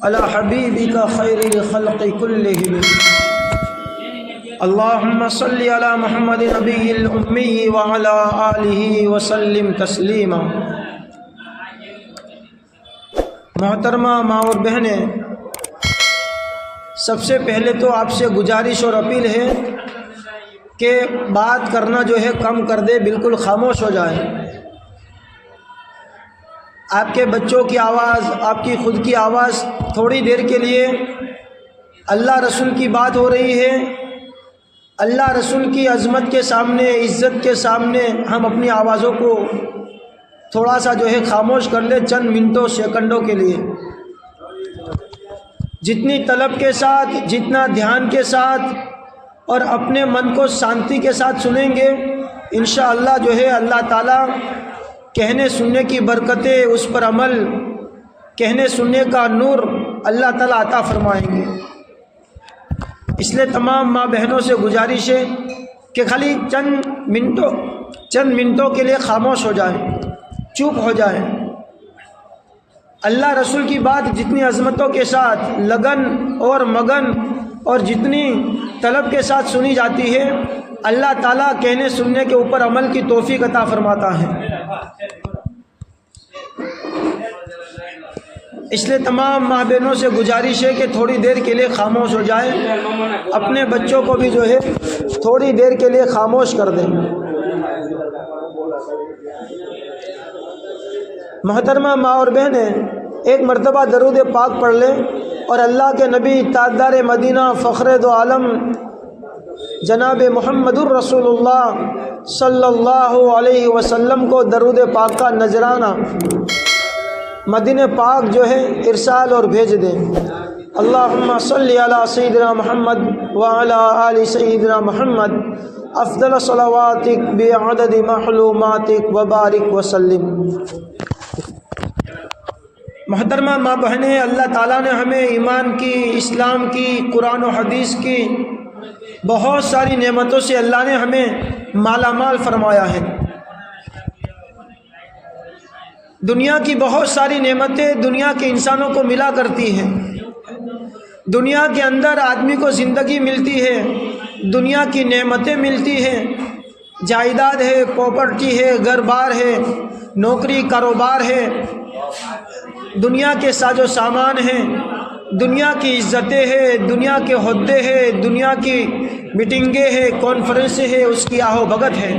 علی حبیبک خیر الخلق کلہم اللہم صلی علی محمد نبی الامی وعلی آلہ وسلم تسلیما۔ محترمہ ماں اور بہنیں، سب سے پہلے تو آپ سے گزارش اور اپیل ہے کہ بات کرنا جو ہے کم کر دے، بالکل خاموش ہو جائے۔ آپ کے بچوں کی آواز، آپ کی خود کی آواز، تھوڑی دیر کے لیے اللہ رسول کی بات ہو رہی ہے، اللہ رسول کی عظمت کے سامنے، عزت کے سامنے ہم اپنی آوازوں کو تھوڑا سا جو ہے خاموش کر لیں، چند منٹوں سیکنڈوں کے لیے۔ جتنی طلب کے ساتھ، جتنا دھیان کے ساتھ اور اپنے من کو شانتی کے ساتھ سنیں گے، انشاءاللہ جو ہے اللہ تعالیٰ کہنے سننے کی برکتیں، اس پر عمل، کہنے سننے کا نور اللہ تعالیٰ عطا فرمائیں گے۔ اس لیے تمام ماں بہنوں سے گزارش ہے کہ خالی چند منٹوں کے لیے خاموش ہو جائیں، چپ ہو جائیں۔ اللہ رسول کی بات جتنی عظمتوں کے ساتھ، لگن اور مگن اور جتنی طلب کے ساتھ سنی جاتی ہے، اللہ تعالیٰ کہنے سننے کے اوپر عمل کی توفیق عطا فرماتا ہے۔ اس لیے تمام ماں بہنوں سے گزارش ہے کہ تھوڑی دیر کے لیے خاموش ہو جائیں، اپنے بچوں کو بھی جو ہے تھوڑی دیر کے لیے خاموش کر دیں۔ محترمہ ماں اور بہنیں، ایک مرتبہ درود پاک پڑھ لیں اور اللہ کے نبی تاجدار مدینہ فخر دو عالم جناب محمد الرسول اللہ صلی اللہ علیہ وسلم کو درود پاک کا نذرانہ مدینہ پاک جو ہے ارسال اور بھیج دیں۔ اللہم صلی علی سیدنا محمد وعلی آل سیدنا محمد افضل صلواتک بعدد معلوماتک وبارک وسلم۔ محترمہ ماں بہنیں، اللہ تعالیٰ نے ہمیں ایمان کی، اسلام کی، قرآن و حدیث کی بہت ساری نعمتوں سے اللہ نے ہمیں مالا مال فرمایا ہے۔ دنیا کی بہت ساری نعمتیں دنیا کے انسانوں کو ملا کرتی ہیں۔ دنیا کے اندر آدمی کو زندگی ملتی ہے، دنیا کی نعمتیں ملتی ہیں، جائیداد ہے، پراپرٹی ہے، گھر بار ہے، نوکری کاروبار ہے، دنیا کے ساز و سامان ہیں، دنیا کی عزتیں ہیں، دنیا کے عہدے ہیں، دنیا کی میٹنگیں ہیں، کانفرنسیں ہیں، اس کی آہو بھگت ہے۔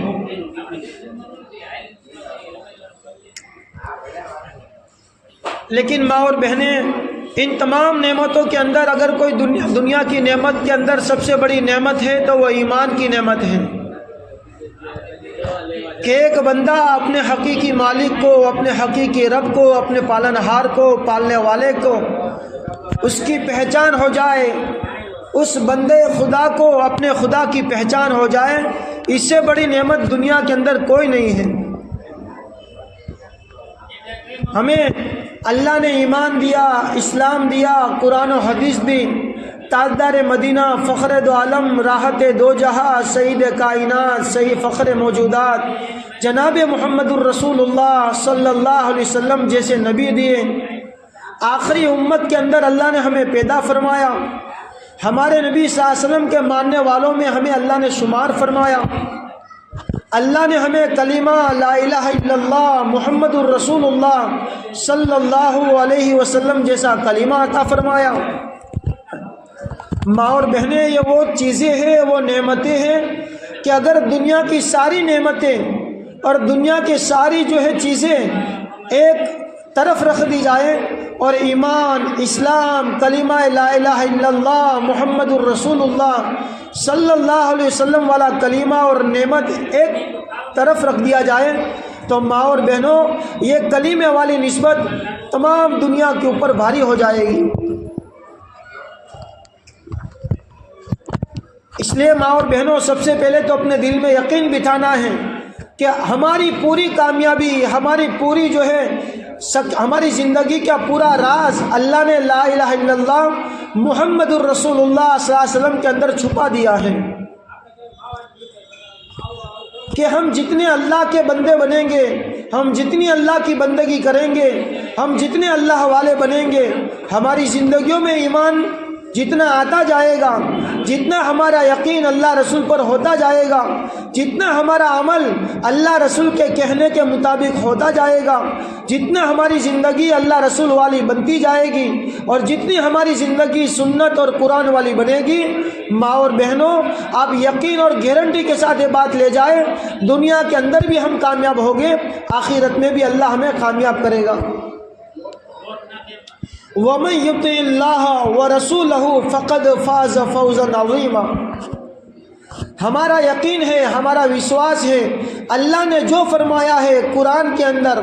لیکن ماں اور بہنیں، ان تمام نعمتوں کے اندر اگر کوئی دنیا کی نعمت کے اندر سب سے بڑی نعمت ہے تو وہ ایمان کی نعمت ہے، کہ ایک بندہ اپنے حقیقی مالک کو، اپنے حقیقی رب کو، اپنے پالنہار کو، پالنے والے کو، اس کی پہچان ہو جائے، اس بندے خدا کو اپنے خدا کی پہچان ہو جائے، اس سے بڑی نعمت دنیا کے اندر کوئی نہیں ہے۔ ہمیں اللہ نے ایمان دیا، اسلام دیا، قرآن و حدیث دی، تاجدار مدینہ فخر دو عالم، راحت دو جہاں، سید کائنات، سید فخر موجودات جناب محمد الرسول اللہ صلی اللہ علیہ وسلم جیسے نبی دیے۔ آخری امت کے اندر اللہ نے ہمیں پیدا فرمایا، ہمارے نبی صلی اللہ علیہ وسلم کے ماننے والوں میں ہمیں اللہ نے شمار فرمایا۔ اللہ نے ہمیں کلمہ لا الہ الا اللہ محمد الرسول اللہ صلی اللہ علیہ وسلم جیسا کلمہ عطا فرمایا۔ ماں اور بہنیں، یہ وہ چیزیں ہیں، وہ نعمتیں ہیں کہ اگر دنیا کی ساری نعمتیں اور دنیا کی ساری جو ہے چیزیں ایک طرف رکھ دی جائیں اور ایمان، اسلام، کلمہ لا الہ الا اللہ محمد الرسول اللہ صلی اللہ علیہ وسلم والا کلمہ اور نعمت ایک طرف رکھ دیا جائے تو ماں اور بہنوں، یہ کلمے والی نسبت تمام دنیا کے اوپر بھاری ہو جائے گی۔ اس لیے ماں اور بہنوں، سب سے پہلے تو اپنے دل میں یقین بٹھانا ہے کہ ہماری پوری کامیابی، ہماری پوری جو ہے ہماری زندگی کا پورا راز اللہ نے لا الہ الا اللہ محمد الرسول اللہ صلی اللہ علیہ وسلم کے اندر چھپا دیا ہے، کہ ہم جتنے اللہ کے بندے بنیں گے، ہم جتنی اللہ کی بندگی کریں گے، ہم جتنے اللہ والے بنیں گے، ہماری زندگیوں میں ایمان جتنا آتا جائے گا، جتنا ہمارا یقین اللہ رسول پر ہوتا جائے گا، جتنا ہمارا عمل اللہ رسول کے کہنے کے مطابق ہوتا جائے گا، جتنا ہماری زندگی اللہ رسول والی بنتی جائے گی، اور جتنی ہماری زندگی سنت اور قرآن والی بنے گی، ماں اور بہنوں آپ یقین اور گارنٹی کے ساتھ یہ بات لے جائیں، دنیا کے اندر بھی ہم کامیاب ہوں گے، آخرت میں بھی اللہ ہمیں کامیاب کرے گا۔ وَمَن يُطِعِ اللَّهَ وَرَسُولَهُ فَقَدْ فَازَ فَوْزًا عَظِيمًا۔ ہمارا یقین ہے، ہمارا وشواس ہے، اللہ نے جو فرمایا ہے قرآن کے اندر،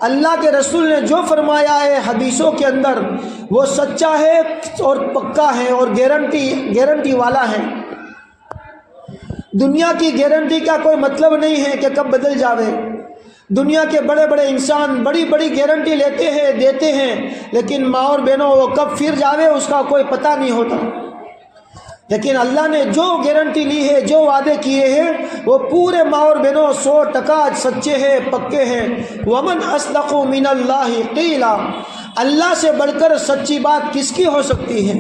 اللہ کے رسول نے جو فرمایا ہے حدیثوں کے اندر، وہ سچا ہے اور پکا ہے اور گارنٹی والا ہے۔ دنیا کی گارنٹی کا کوئی مطلب نہیں ہے کہ کب بدل جاوے۔ دنیا کے بڑے بڑے انسان بڑی بڑی گارنٹی لیتے ہیں، دیتے ہیں، لیکن ماں اور بہنوں وہ کب پھر جاوے اس کا کوئی پتہ نہیں ہوتا۔ لیکن اللہ نے جو گارنٹی لی ہے، جو وعدے کیے ہیں، وہ پورے ماں اور بہنوں 100% سچے ہیں، پکے ہیں۔ ومن اصدق من اللہ قیلا، اللہ سے بڑھ کر سچی بات کس کی ہو سکتی ہے؟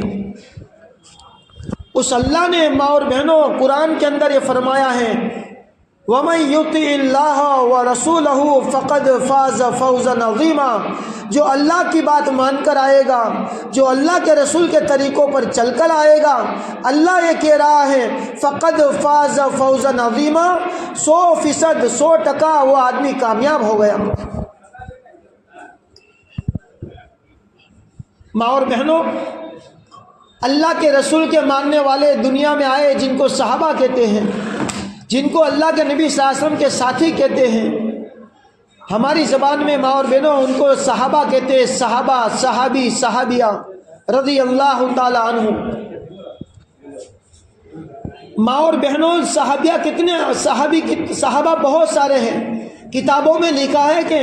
اس اللہ نے ماں اور بہنوں قرآن کے اندر یہ فرمایا ہے، وَمَن يُطِعِ اللَّهَ وَرَسُولَهُ فَقَدْ فَازَ فَوْزًا عَظِيمًا۔ جو اللہ کی بات مان کر آئے گا، جو اللہ کے رسول کے طریقوں پر چل کر آئے گا، اللہ یہ کہہ رہا ہے فَقَدْ فَازَ فَوْزًا عَظِيمًا، 100% 100% وہ آدمی کامیاب ہو گیا۔ ماں اور بہنوں، اللہ کے رسول کے ماننے والے دنیا میں آئے جن کو صحابہ کہتے ہیں، جن کو اللہ کے نبی صلی اللہ علیہ وسلم کے ساتھی کہتے ہیں۔ ہماری زبان میں ماں اور بہنوں ان کو صحابہ کہتے ہیں، صحابہ، صحابی، صحابیہ رضی اللہ تعالی عنہ۔ ماں اور بہنوں صحابیہ کتنے، صحابہ بہت سارے ہیں۔ کتابوں میں لکھا ہے کہ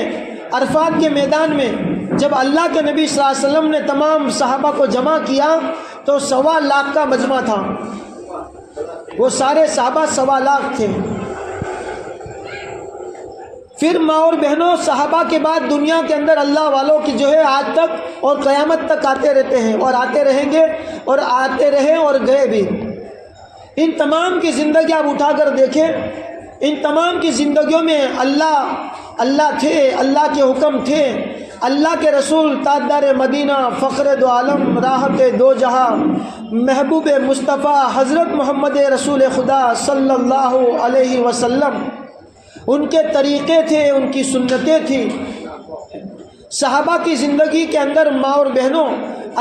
عرفات کے میدان میں جب اللہ کے نبی صلی اللہ علیہ وسلم نے تمام صحابہ کو جمع کیا تو 1.25 لاکھ کا مجمع تھا۔ وہ سارے صحابہ 1.25 لاکھ تھے۔ پھر ماں اور بہنوں صحابہ کے بعد دنیا کے اندر اللہ والوں کی جو ہے آج تک اور قیامت تک آتے رہتے ہیں اور آتے رہیں گے اور آتے رہے اور گئے بھی۔ ان تمام کی زندگی آپ اٹھا کر دیکھیں، ان تمام کی زندگیوں میں اللہ تھے، اللہ کے حکم تھے، اللہ کے رسول تاجدار مدینہ، فخر دو عالم، راحت دو جہاں، محبوب مصطفیٰ حضرت محمد رسول خدا صلی اللہ علیہ وسلم، ان کے طریقے تھے، ان کی سنتیں تھیں۔ صحابہ کی زندگی کے اندر ماں اور بہنوں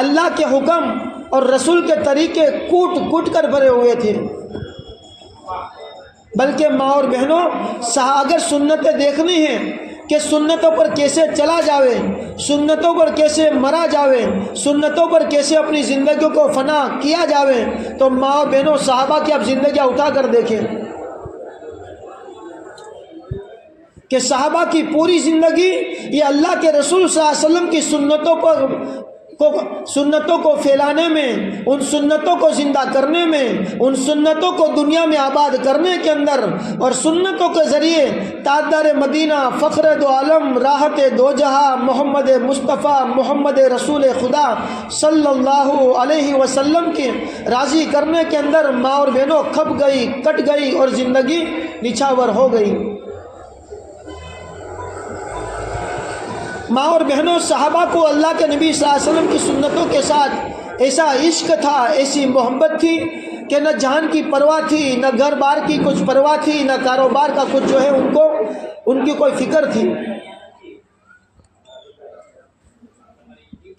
اللہ کے حکم اور رسول کے طریقے کوٹ کوٹ کر بھرے ہوئے تھے۔ بلکہ ماں اور بہنوں اگر سنتیں دیکھنی ہیں کہ سنتوں پر کیسے چلا جاوے، سنتوں پر کیسے مرا جاوے، سنتوں پر کیسے اپنی زندگیوں کو فنا کیا جاوے، تو ماں اور بہنوں صحابہ کی اب زندگیاں اٹھا کر دیکھیں کہ صحابہ کی پوری زندگی یہ اللہ کے رسول صلی اللہ علیہ وسلم کی سنتوں کو پھیلانے میں، ان سنتوں کو زندہ کرنے میں، ان سنتوں کو دنیا میں آباد کرنے کے اندر، اور سنتوں کے ذریعے تاجدار مدینہ، فخر دو عالم، راحت دو جہاں، محمد مصطفیٰ محمد رسول خدا صلی اللہ علیہ وسلم کے راضی کرنے کے اندر ماں اور بہنوں کھپ گئی، کٹ گئی اور زندگی نچھاور ہو گئی۔ ماں اور بہنوں صحابہ کو اللہ کے نبی صلی اللہ علیہ وسلم کی سنتوں کے ساتھ ایسا عشق تھا، ایسی محبت تھی کہ نہ جان کی پرواہ تھی، نہ گھر بار کی کچھ پرواہ تھی، نہ کاروبار کا کچھ جو ہے ان کی کوئی فکر تھی۔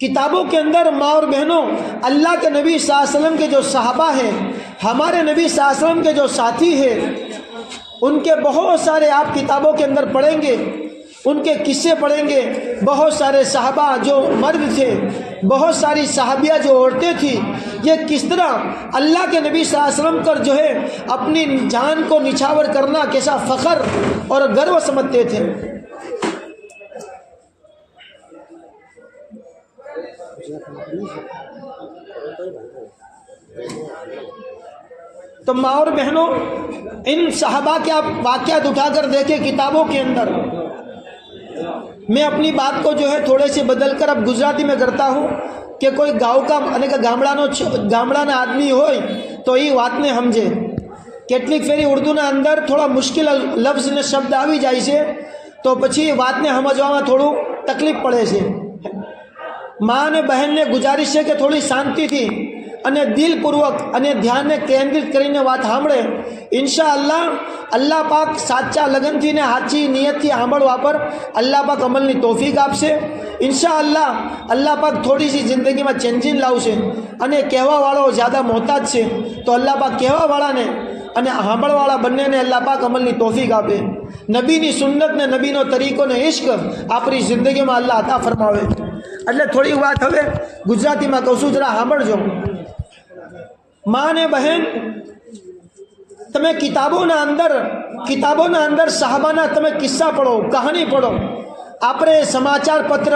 کتابوں کے اندر ماں اور بہنوں اللہ کے نبی صلی اللہ علیہ وسلم کے جو صحابہ ہیں، ہمارے نبی صلی اللہ علیہ وسلم کے جو ساتھی ہیں، ان کے بہت سارے آپ کتابوں کے اندر پڑھیں گے، ان کے قصے پڑھیں گے۔ بہت سارے صحابہ جو مرد تھے، بہت ساری صحابیہ جو عورتیں تھیں، یہ کس طرح اللہ کے نبی صلی اللہ علیہ وسلم پر جو ہے اپنی جان کو نچھاور کرنا کیسا فخر اور گرو سمجھتے تھے۔ تو ماں اور بہنوں ان صحابہ کے آپ واقعات اٹھا کر دیکھیں کتابوں کے اندر، मैं अपनी बात को जो है थोड़े से बदल कर अब गुजराती में करता हूँ कि कोई गाँव का અને કે ગામડાના આદમી હોય તો એ વાતને સમજે. કેટલીક ફેરી ઉર્દુના અંદર થોડા મુશ્કેલ લફ્ઝ અને શબ્દ આવી જાય છે તો પછી વાતને સમજવામાં થોડું તકલીફ પડે છે. મા અને બહેનને ગુજારિશ છે કે થોડી શાંતિથી અને દિલપૂર્વક અને ધ્યાનને કેન્દ્રિત કરીને વાત સાંભળે. ઇન્શાઅલ્લાહ અલ્લાહ પાક સાચા લગનથી ને સાચી નિયતથી સાંભળવા પર અલ્લાહ પાક અમલની તોફીક આપશે. ઇન્શાઅલ્લાહ અલ્લાહ પાક થોડી સી જિંદગીમાં ચેન્જિંગ લાવશે. અને કહેવાવાળો જ્યાદા મોહતાજ છે તો અલ્લાહ પાક કહેવાવાળાને અને સાંભળવાળા બંનેને અલ્લાહ પાક અમલની તોફીક આપે. નબીની સુન્નત ને નબીનો તરીકો ને ઇશ્ક આપણી જિંદગીમાં અલ્લાહ અતા ફરમાવે. એટલે થોડી વાત હવે ગુજરાતીમાં કહું છું, જરા સાંભળજો. માં ને બહેન, તમે કિતાબોના અંદર સાહબાના તમે કિસ્સા પઢો, કહાની પઢો. આપણે સમાચાર પત્ર,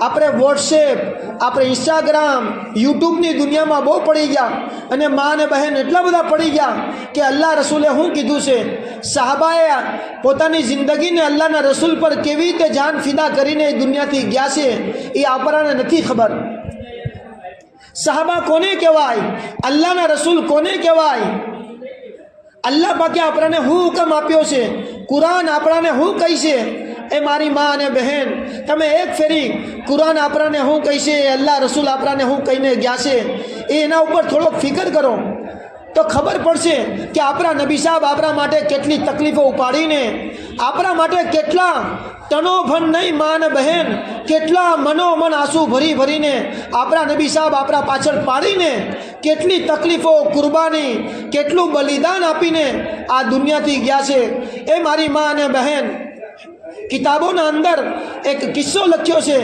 આપણે વોટ્સએપ, આપણે ઇન્સ્ટાગ્રામ, યુટ્યુબની દુનિયામાં બહુ પડી ગયા. અને માં અને બહેન એટલા બધા પડી ગયા કે અલ્લાહ રસૂલે શું કીધું છે, સાહબાએ પોતાની જિંદગીને અલ્લાહના રસૂલ પર કેવી રીતે જાન ફિદા કરીને દુનિયાથી ગયા છે એ આપણને નથી ખબર. સાહબા કોને કહેવાય, અલ્લાહના રસૂલ કોને કહેવાય, અલ્લાહ પાકે આપણને શું હુકમ આપ્યો છે, કુરાન આપણને શું કહી છે. એ મારી માં અને બહેન, તમે એક ફેરી કુરાન આપણને શું કહી છે, અલ્લાહ રસૂલ આપણને શું કહીને ગયા છે એ એના ઉપર થોડોક ફિકર કરો તો ખબર પડશે કે આપણા નબી સાહેબ આપણા માટે કેટલી તકલીફો ઉપાડીને, આપણા માટે કેટલા તનોભન નહીં માં અને બહેન, કેટલા મનોમન આંસુ ભરી ભરીને આપણા નબી સાહેબ આપણા પાછળ પાડીને કેટલી તકલીફો, કુરબાની, કેટલું બલિદાન આપીને આ દુનિયાથી ગયા છે. એ મારી માં અને બહેન, કિતાબોના અંદર એક કિસ્સો લખ્યો છે.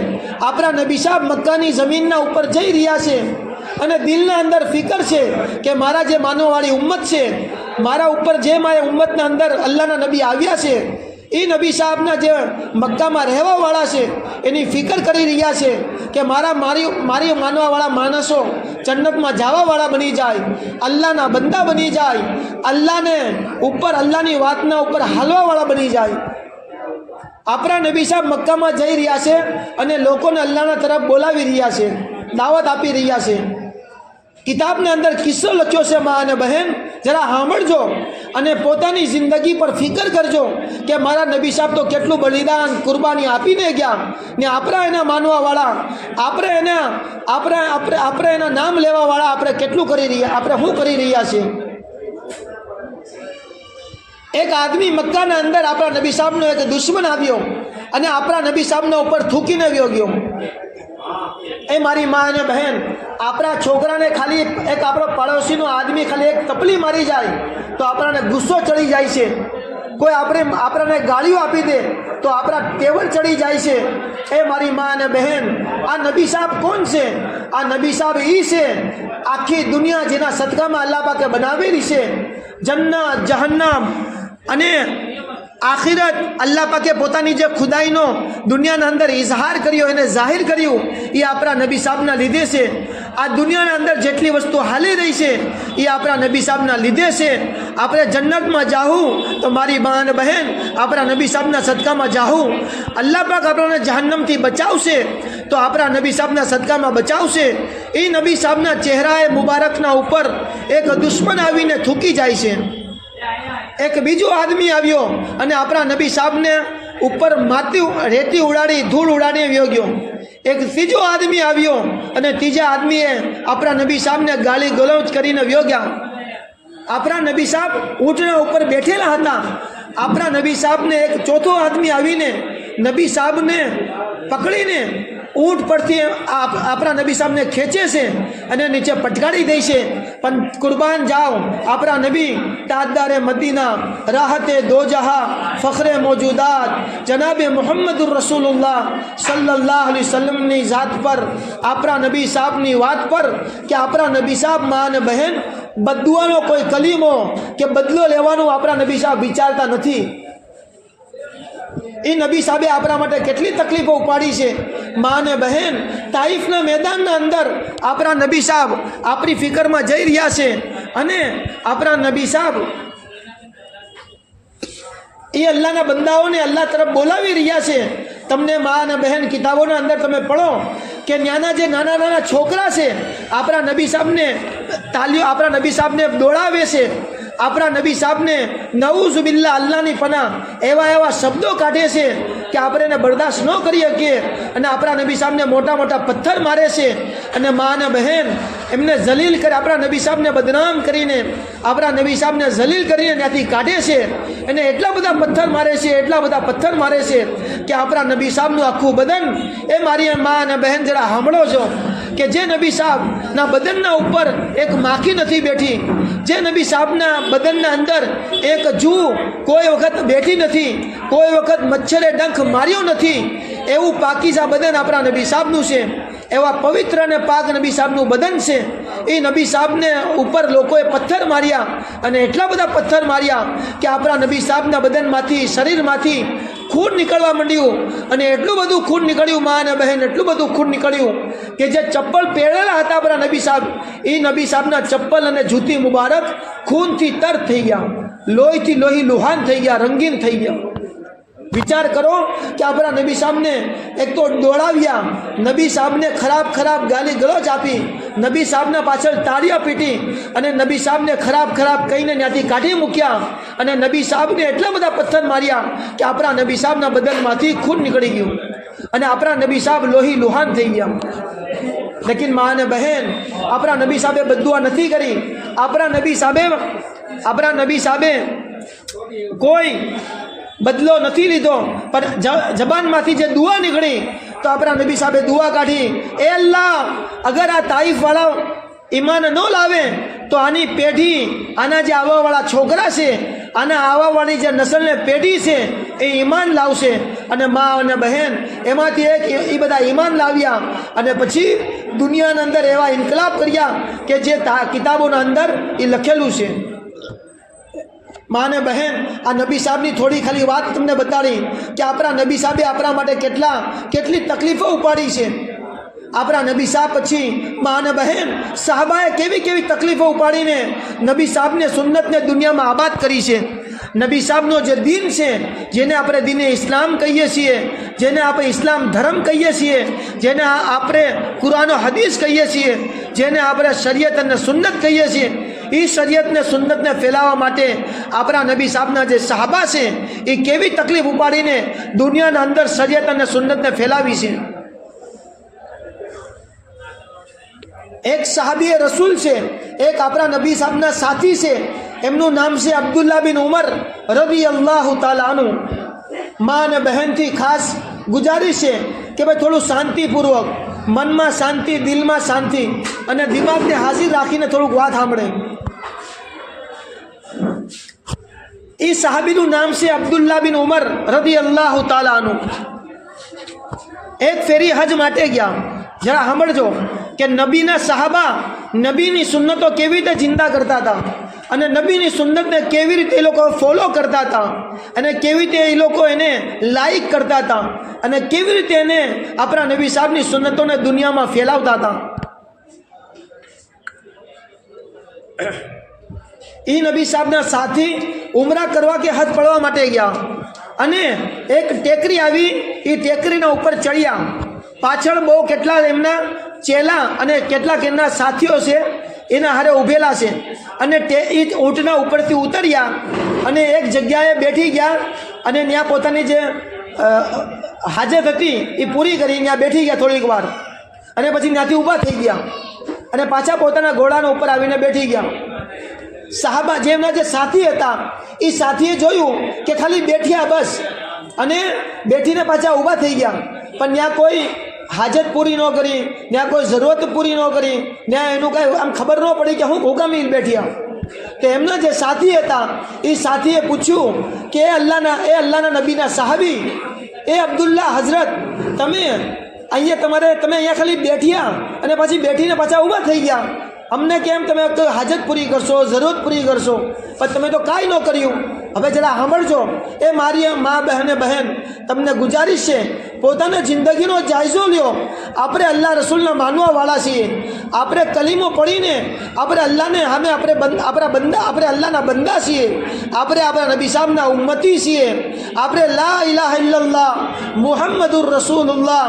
આપણા નબી સાહેબ મક્કાની જમીનના ઉપર જઈ રહ્યા છે અને દિલના અંદર ફિકર છે કે મારા જે માનવવાળી ઉમ્મત છે, મારા ઉપર જે મારે ઉમ્મતના અંદર અલ્લાહના નબી આવ્યા છે, એ નબી સાહેબના જે મક્કામાં રહેવાવાળા છે એની ફિકર કરી રહ્યા છે કે મારી માનવાવાળા માણસો જન્નતમાં જવાવાળા બની જાય, અલ્લાહના બંદા બની જાય, અલ્લાહને ઉપર અલ્લાહની વાતના ઉપર હાલવાવાળા બની જાય. આપણા નબી સાહેબ મક્કામાં જઈ રહ્યા છે અને લોકોને અલ્લાહના તરફ બોલાવી રહ્યા છે, દાવત આપી રહ્યા છે. કિતાબની અંદર કિસ્સો લખ્યો છે. માં અને બહેન, જરા સાંભળજો અને પોતાની જિંદગી પર ફિકર કરજો કે મારા નબી સાહેબ તો કેટલું બલિદાન, કુરબાની આપીને ગયા ને આપણા એના માનવાવાળા, આપણે એના નામ લેવાવાળા આપણે કેટલું કરી રહ્યા, આપણે શું કરી રહ્યા છીએ. એક આદમી મક્કાના અંદર આપણા નબી સાહેબનો એક દુશ્મન આવ્યો અને આપણા નબી સાહેબના ઉપર થૂકીને વ્યો ગયો. એ મારી માં અને બહેન, આપણા છોકરાને ખાલી એક આપણો પડોશીનો આદમી ખાલી એક તપલી મારી જાય તો આપણને ગુસ્સો ચડી જાય છે. કોઈ આપણને ગાળીઓ આપી દે તો આપણા ટેવલ ચડી જાય છે. એ મારી માં અને બહેન, આ નબી સાહેબ કોણ છે? આ નબી સાહેબ એ છે આખી દુનિયા જેના સદકામાં અલ્લાહ પાકે બનાવેલી છે. જન્નત, જહન્નમ અને આખિરત અલ્લાહ પાકે પોતાની જે ખુદાઈનો દુનિયાના અંદર ઇઝહાર કર્યો, એને જાહેર કર્યું, એ આપણા નબી સાહેબના લીધે છે. આ દુનિયાના અંદર જેટલી વસ્તુ હાલી રહી છે એ આપણા નબી સાહેબના લીધે છે. આપણે જન્નતમાં જાહું તો મારી બા અને બહેન આપણા નબી સાહેબના સદકામાં જાહું. અલ્લાહ પાક આપણને જહન્નમથી બચાવશે તો આપણા નબી સાહેબના સદકામાં બચાવશે. એ નબી સાહેબના ચહેરાએ મુબારકના ઉપર એક દુશ્મન આવીને થૂકી જાય છે. એક બીજો આદમી આવ્યો અને આપણા નબી સાહેબને ઉપર રેતી ઉડાડી, ધૂળ ઉડાડીને વ્યો ગયો. એક ત્રીજો આદમી આવ્યો અને ત્રીજા આદમીએ આપણા નબી સાહેબને ગાળી ગલોચ કરીને વ્યો ગયા. આપણા નબી સાહેબ ઊંટના ઉપર બેઠેલા હતા. આપણા નબી સાહેબને એક ચોથો આદમી આવીને નબી સાહેબને પકડીને ઊંટ પરથી આપણા નબી સાહેબને ખેંચે છે અને નીચે પટકાડી દે છે. પણ કુરબાન જાઓ, આપણા નબી તાજદારે મદીના, રાહતે દો જહા, ફખરે મોજૂદાત જનાબે મુહમ્મદુર રસૂલુલ્લાહ સલ્લલ્લાહુ અલૈહિ વસલ્લમની ઝાત પર, આપણા નબી સાહેબની વાત પર કે આપણા નબી સાહેબ, માં અને બહેન, બદુઆનો કોઈ કલીમો કે બદલો લેવાનું આપણા નબી સાહેબ વિચારતા નથી. એ નબી સાહેબે આપણા માટે કેટલી તકલીફો ઉપાડી છે. માં અને બહેન, તાઈફના મેદાનના અંદર આપણા નબી સાહેબ આપણી ફિકરમાં જઈ રહ્યા છે અને આપણા નબી સાહેબ એ અલ્લાહના બંદાઓને અલ્લાહ તરફ બોલાવી રહ્યા છે તમને મા અને બહેન કિતાબોના અંદર તમે પઢો કે ત્યાંના જે નાના નાના છોકરા છે આપણા નબી સાહેબને તાલીઓ, આપણા નબી સાહેબને દોડાવે છે, આપણા નબી સાહેબને નઉઝ બિલ્લા, અલ્લાહની પનાહ એવા એવા શબ્દો કાઢે છે કે આપણે એને બરદાસ્ત ન કરી શકીએ, અને આપણા નબી સાહેબને મોટા મોટા પથ્થર મારે છે, અને મા અને બહેન એમને જલીલ કરે, આપણા નબી સાહેબને બદનામ કરીને, આપણા નબી સાહેબને જલીલ કરીને ત્યાંથી કાઢે છે, અને એટલા બધા પથ્થર મારે છે, એટલા બધા પથ્થર મારે છે કે આપણા નબી સાહેબનું આખું બદન, એ મારી મા અને બહેન જરા સાંભળો છો કે જે નબી સાહેબના બદનના ઉપર એક માખી નથી બેઠી, જે નબી સાહેબના બદનના અંદર એક જૂ કોઈ વખત બેઠી નથી, કોઈ વખત મચ્છરે ડંખ માર્યો નથી, એવું પાકીઝા બદન આપણા નબી સાહેબનું છે, એવા પવિત્ર અને પાક નબી સાહેબનું બદન છે. એ નબી સાહેબને ઉપર લોકોએ પથ્થર માર્યા, અને એટલા બધા પથ્થર માર્યા કે આપણા નબી સાહેબના બદનમાંથી, શરીરમાંથી ખૂન નીકળવા માંડ્યું, અને એટલું બધું ખૂન નીકળ્યું મા અને બહેન, એટલું બધું ખૂન નીકળ્યું કે જે ચપ્પલ પહેરેલા હતા આપણા નબી સાહેબ, એ નબી સાહેબના ચપ્પલ અને જૂતી મુબારક ખૂનથી તર થઈ ગયા, લોહીથી લોહી લુહાન થઈ ગયા, રંગીન થઈ ગયા. વિચાર કરો કે આપણા નબી સાહેબને એક તો દોડાવ્યા, નબી સાહેબને ખરાબ ખરાબ ગાલી ગલોચ આપી, નબી સાહેબના પાછળ તાળીઓ પીટી, અને નબી સાહેબને ખરાબ ખરાબ કહીને ત્યાંથી કાઢી મૂક્યા, અને નબી સાહેબને એટલા બધા પથ્થર માર્યા કે આપણા નબી સાહેબના બદનમાંથી ખૂન નીકળી ગયું, અને આપણા નબી સાહેબ લોહી લુહાન થઈ ગયા. લેકિન મા અને બહેન, આપણા નબી સાહેબે બદદુઆ નથી કરી, આપણા નબી સાહેબે કોઈ બદલો નથી લીધો, પણ જબાનમાંથી જે દુઆ નીકળી તો આપણા નબી સાહેબે દુઆ કાઢી, એ અલ્લાહ, અગર આ તાઈફવાળા ઈમાન ન લાવે તો આની પેઢી, આના જે આવવાવાળા છોકરા છે, આના આવવાવાળી જે નસલને પેઢી છે એ ઈમાન લાવશે. અને મા અને બહેન એમાંથી એક એ બધા ઈમાન લાવ્યા, અને પછી દુનિયાના અંદર એવા ઇન્કલાબ કર્યા કે જે કિતાબોના અંદર એ લખેલું છે. મા અને બહેન, આ નબી સાહેબની થોડી ખાલી વાત તમને બતાડી કે આપણા નબી સાહેબે આપણા માટે કેટલી તકલીફો ઉપાડી છે. આપણા નબી સાહેબ પછી મા અને બહેન, સાહબાએ કેવી કેવી તકલીફો ઉપાડીને નબી સાહેબને, સુન્નતને દુનિયામાં આબાદ કરી છે. નબી સાહેબનો જે દીન છે, જેને આપણે દીને ઇસ્લામ કહીએ છીએ, જેને આપણે ઇસ્લામ ધર્મ કહીએ છીએ, જેને આપણે કુરાન હદીસ કહીએ છીએ, જેને આપણે શરીયત અને સુન્નત કહીએ છીએ, એ શરીયતને સુન્નતને ફેલાવવા માટે આપણા નબી સાહેબના જે સાહબા છે એ કેવી તકલીફ ઉપાડીને દુનિયાના અંદર શરીયત અને સુન્નતને ફેલાવી છે. એક સાહાબીએ રસૂલ છે, એક આપણા નબી સાહેબના સાથી છે, એમનું નામ છે અબ્દુલ્લાહ બિન ઉમર રદિયલ્લાહુ તાલા અન્હુ. મા અને બહેનથી ખાસ ગુજારિશ છે કે ભાઈ થોડું શાંતિપૂર્વક, મનમાં શાંતિ, દિલમાં શાંતિ, અને દિમાગને હાજર રાખીને થોડુંક વાત સાંભળે. એ સાહાબીનું નામ છે અબ્દુલ્લાહ બિન ઉમર રદિયલ્લાહુ તાલા અન્હુ. એક ફેરી હજ માટે ગયા. જરા સાંભળજો કે નબીના સાહાબા નબીની સુન્નતો કેવી રીતે જિંદા કરતા હતા, અને નબીની સુન્નતને કેવી રીતે એ લોકો ફોલો કરતા હતા, અને કેવી રીતે એ લોકો એને લાઈક કરતા હતા, અને કેવી રીતે એને આપણા નબી સાહેબની સુન્નતોને દુનિયામાં ફેલાવતા હતા. એ નબી સાહેબના સાથી ઉમરા કરવા કે હજ પડવા માટે ગયા, અને એક ટેકરી આવી, એ ટેકરીના ઉપર ચડ્યા. પાછળ બહુ કેટલા એમના ચેલા અને કેટલાક એમના સાથીઓ છે એના હારે ઊભેલા છે, અને એ ઊંટના ઉપરથી ઉતર્યા અને એક જગ્યાએ બેઠી ગયા, અને ત્યાં પોતાની જે હાજત હતી એ પૂરી કરી ત્યાં બેઠી ગયા થોડીક વાર, અને પછી ત્યાંથી ઊભા થઈ ગયા, અને પાછા પોતાના ઘોડાના ઉપર આવીને બેઠી ગયા. સાહાબા જેમના જે સાથી હતા એ સાથીએ જોયું કે ખાલી બેઠ્યા બસ, અને બેઠીને પાછા ઊભા થઈ ગયા, પણ ત્યાં કોઈ હાજત પૂરી ન કરી, ત્યાં કોઈ જરૂરત પૂરી ન કરી, ત્યાં એનું કાંઈ આમ ખબર ન પડી કે હું હુકામી બેઠ્યા. તો એમના જે સાથી હતા એ સાથીએ પૂછ્યું કે એ અલ્લાહના નબીના સાહાબી, એ અબ્દુલ્લાહ હઝરત, તમે અહીંયા ખાલી બેઠ્યા અને પછી બેઠીને પાછા ઊભા થઈ ગયા, અમને કેમ તમે હાજત પૂરી કરશો, જરૂરત પૂરી કરશો, પણ તમે તો કાંઈ ન કર્યું. હવે જરા સાંભળજો, એ મારી મા બહેન તમને ગુજારિશ છે પોતાની જિંદગીનો જાયજો લ્યો. આપણે અલ્લાહ રસૂલના માનવાવાળા છીએ. આપણે કલીમો પડીને આપણે અલ્લાહને સામે આપણે અલ્લાહના બંદા છીએ. આપણે આપણા નબી સાહેબના ઉમ્મતી છીએ. આપણે લા ઇલાહા ઇલ્લલ્લાહ મુહમ્મદુર રસૂલુલ્લાહ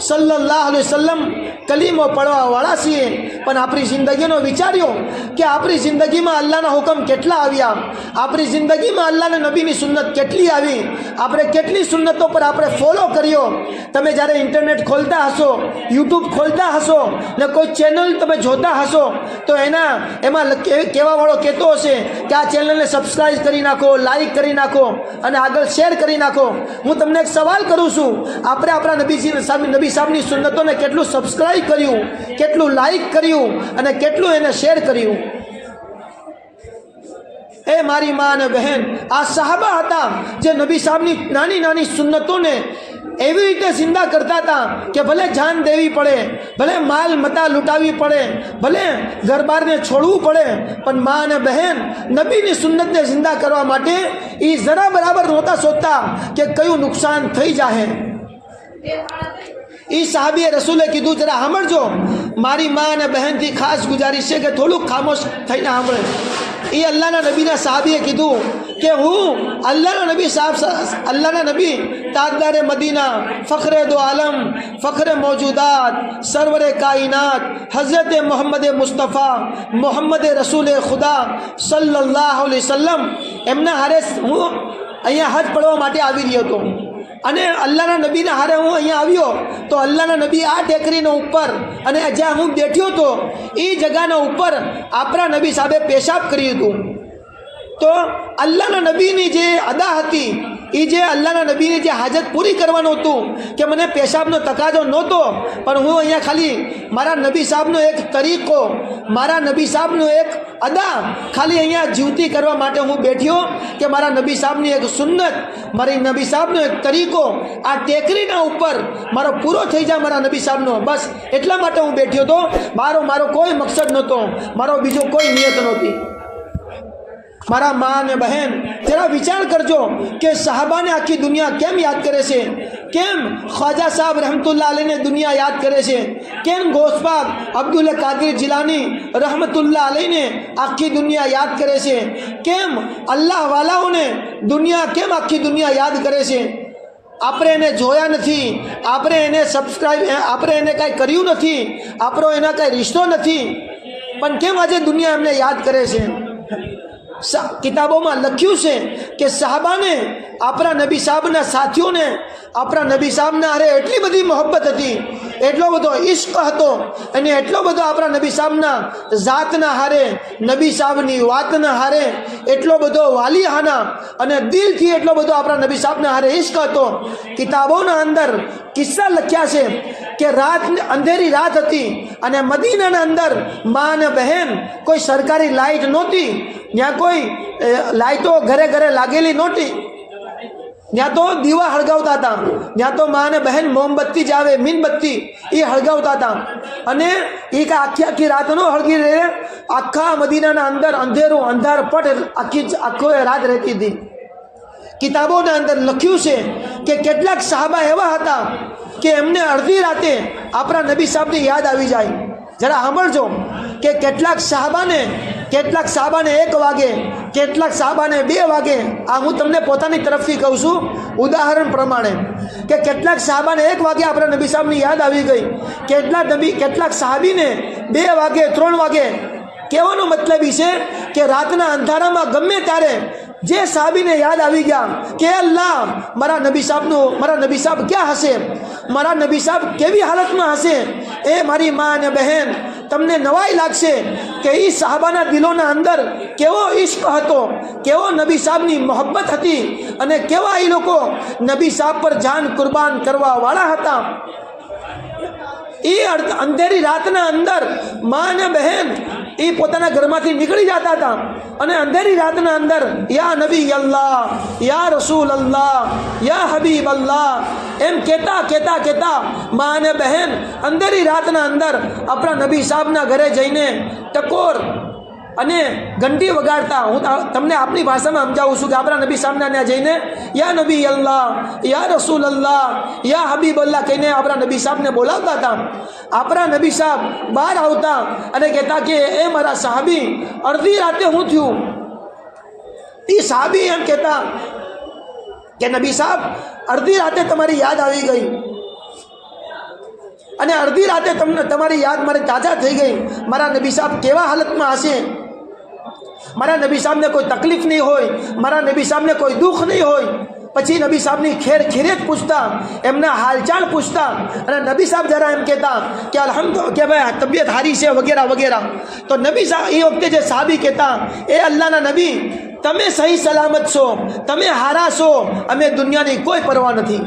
સલ્લલ્લાહુ અલૈહિ વસલ્લમ કલીમો પડવાવાળા છીએ. પણ આપણી જિંદગીનો વિચાર્યો કે આપણી જિંદગીમાં અલ્લાહના હુકમ કેટલા આવ્યા, આપણી જિંદગીમાં અલ્લાહના નબીની સુન્નત કેટલી આવી, આપણે કેટલી સુન્નતો પર આપણે ફોલો કર્યો. તમે જ્યારે ઇન્ટરનેટ ખોલતા હશો, યુટ્યુબ ખોલતા હશો ને કોઈ ચેનલ તમે જોતા હશો તો એમાં કહેવાવાળો કહેતો હશે કે આ ચેનલને સબસ્ક્રાઈબ કરી નાખો, લાઈક કરી નાખો અને આગળ શેર કરી નાખો. હું તમને એક સવાલ કરું છું, આપણે આપણા નબી સાહેબની સુન્નતોને કેટલું સબસ્ક્રાઈબ કર્યું, કેટલું લાઈક કર્યું અને કેટલું એને શેર કર્યું? એ મારી મા અને બહેન, આ સહાબા હતા જે નબી સાહેબની નાની નાની સુન્નતોને એવી રીતે જિંદા કરતા હતા કે ભલે જાન દેવી પડે, ભલે માલ મતા લૂંટાવી પડે, ભલે ઘરબારને છોડવું પડે, પણ મા અને બહેન નબીની સુન્નતને જિંદા કરવા માટે એ જરા બરાબર નહોતા સોચતા કે કયું નુકસાન થઈ જાય. એ સાહાબીએ રસૂલે કીધું, જરા સાંભળજો. મારી મા અને બહેનથી ખાસ ગુજારિશ છે કે થોડુંક ખામોશ થઈને સાંભળે. એ અલ્લાહના નબીના સાહાબીએ કીધું કે હું અલ્લાહના નબી તાજદારે મદીના, ફખરે દો આલમ, ફખરે મૌજૂદાત, સરવરે કાયનાત, હઝરત મોહમ્મદ મુસ્તફા, મોહમ્મદ રસૂલ ખુદા સલ્લલ્લાહુ અલૈહિ વસલ્લમ એમના હારે હું અહીંયા હજ પડવા માટે આવી રહ્યો હતો. અને અલ્લાહના નબીના હારે હું અહીંયા આવ્યો તો અલ્લાહના નબી આ ટેકરીના ઉપર અને જ્યાં હું બેઠ્યો હતો એ જગાના ઉપર આપણા નબી સાહેબે પેશાબ કર્યું હતું. તો અલ્લાહના નબીની જે અદા હતી, એ જે અલ્લાહના નબીની જે હાજત પૂરી કરવાનું હતું કે મને પેશાબનો તકાજો નહોતો, પણ હું અહીંયા ખાલી મારા નબી સાહેબનો એક તરીકો, મારા નબી સાહેબનો એક અદા ખાલી અહીંયા જીવતી કરવા માટે હું બેઠ્યો કે મારા નબી સાહેબની એક સુન્નત, મારી નબી સાહેબનો એક તરીકો આ ટેકરીના ઉપર મારો પૂરો થઈ જાય મારા નબી સાહેબનો, બસ એટલા માટે હું બેઠ્યો હતો. મારો કોઈ મકસદ નહોતો, મારો બીજો કોઈ નિયત નહોતી. મારા મા અને બહેન, જરા વિચાર કરજો કે સહાબાને આખી દુનિયા કેમ યાદ કરે છે, કેમ ખ્વાજા સાહેબ રહમતુલ્લાહ અલૈને દુનિયા યાદ કરે છે, કેમ ગોસપાક અબ્દુલ કાદિર જિલાની રહમતુલ્લાહ અલૈને આખી દુનિયા યાદ કરે છે, કેમ અલ્લાહ વાલાઓને દુનિયા કેમ આખી દુનિયા યાદ કરે છે. આપણે એને જોયા નથી, આપણે એને સબસ્ક્રાઈબ, આપણે એને કાંઈ કર્યું નથી, આપણો એના કાંઈ રિશ્તો નથી, પણ કેમ આજે દુનિયા એમને યાદ કરે છે? કિતાબોમાં લખ્યું છે કે સહાબાને આપણા નબી સાહેબના સાથીઓને આપણા નબી સાહેબના હારે એટલી બધી મોહબ્બત હતી, એટલો બધો ઇશ્ક હતો અને એટલો બધો આપણા નબી સાહેબના જાતના હારે, નબી સાહેબની વાતના હારે એટલો બધો વાલીહાના અને દિલથી એટલો બધો આપણા નબી સાહેબના હારે ઇશ્ક હતો. કિતાબોના અંદર કિસ્સા લખ્યા છે કે અંધેરી રાત હતી અને મદીનાના અંદર મા અને બહેન કોઈ સરકારી લાઇટ નહોતી, ત્યાં કોઈ લાઇટો ઘરે ઘરે લાગેલી નહોતી, ત્યાં તો દીવા હળગાવતા હતા, ત્યાં તો મા અને બહેન મોમબત્તી જ આવે, મીણબત્તી એ હળગાવતા હતા. અને એ કાંઈ આખી રાત ન હળગી રહે, આખા મદીનાના અંદર અંધેરું અંધારપટ આખો રાત રહેતી હતી. કિતાબોના અંદર લખ્યું છે કે કેટલાક સહાબા એવા હતા કે એમને અડધી રાતે આપણા નબી સાહેબની યાદ આવી જાય. જરા સાંભળજો કે કેટલાક સાહાબાને 1 વાગે, કેટલાક સાહાબાને 2 વાગે. આ હું તમને પોતાની તરફથી કહું છું ઉદાહરણ પ્રમાણે કે કેટલાક સાહાબાને 1 વાગે આપણા નબી સાહેબની યાદ આવી ગઈ, કેટલાક સાહાબીને 2 વાગે, 3 વાગે. કહેવાનો મતલબ એ છે કે રાતના અંધારામાં ગમે ત્યારે જે સાહાબીને યાદ આવી ગયા કે અલ્લાહ મારા નબી સાહેબ ક્યાં હશે, મારા નબી સાહેબ કેવી હાલતમાં હશે. એ મારી મા અને બહેન, તમને નવાઈ લાગશે કે એ સાહાબાના દિલોના અંદર કેવો ઇશ્ક હતો, કેવો નબી સાહેબની મોહબ્બત હતી અને કેવા એ લોકો નબી સાહેબ પર જાન કુરબાન કરવા વાળા હતા. એ અંધેરી રાતના અંદર મા અને બહેન એ પોતાના ઘરમાંથી નીકળી જતા હતા અને અંધેરી રાતના અંદર યા નબી અલ્લાહ, યા રસૂલ અલ્લાહ, યા હબીબ અલ્લાહ એમ કહેતા મા અને બહેન અંધેરી રાતના અંદર આપણા નબી સાહેબના ઘરે જઈને ટકોર અને ઘંટી વગાડતા. હું તમને આપણી ભાષામાં સમજાવું છું કે આપણા નબી સામને ત્યાં જઈને યા નબી અલ્લાહ, યા રસૂલ અલ્લાહ, યા હબીબ અલ્લાહ કહીને આપણા નબી સાહેબને બોલાવતા હતા. આપણા નબી સાહેબ બહાર આવતા અને કહેતા કે એ મારા સાહાબી, અડધી રાતે હું થયું? એ સાહાબી એમ કહેતા કે નબી સાહેબ, અડધી રાતે તમારી યાદ આવી ગઈ અને અડધી રાતે તમારી યાદ મારે તાજા થઈ ગઈ. મારા નબી સાહેબ કેવા હાલતમાં હશે? મારા નબી સાહેબને કોઈ તકલીફ નહીં હોય, મારા નબી સાહેબને કોઈ દુઃખ નહીં હોય. પછી નબી સાહેબની ખીરેત પૂછતા, એમના હાલચાલ પૂછતા અને નબી સાહેબ જરા એમ કહેતા કે અલ્હમ્દુલિલ્લાહ, કે ભાઈ તબિયત સારી છે વગેરે વગેરે. તો નબી સાહેબ એ વખતે જે સાહાબી કહેતા, એ અલ્લાહના નબી, તમે સહી સલામત છો, તમે હારા છો, અમે દુનિયાની કોઈ પરવા નથી.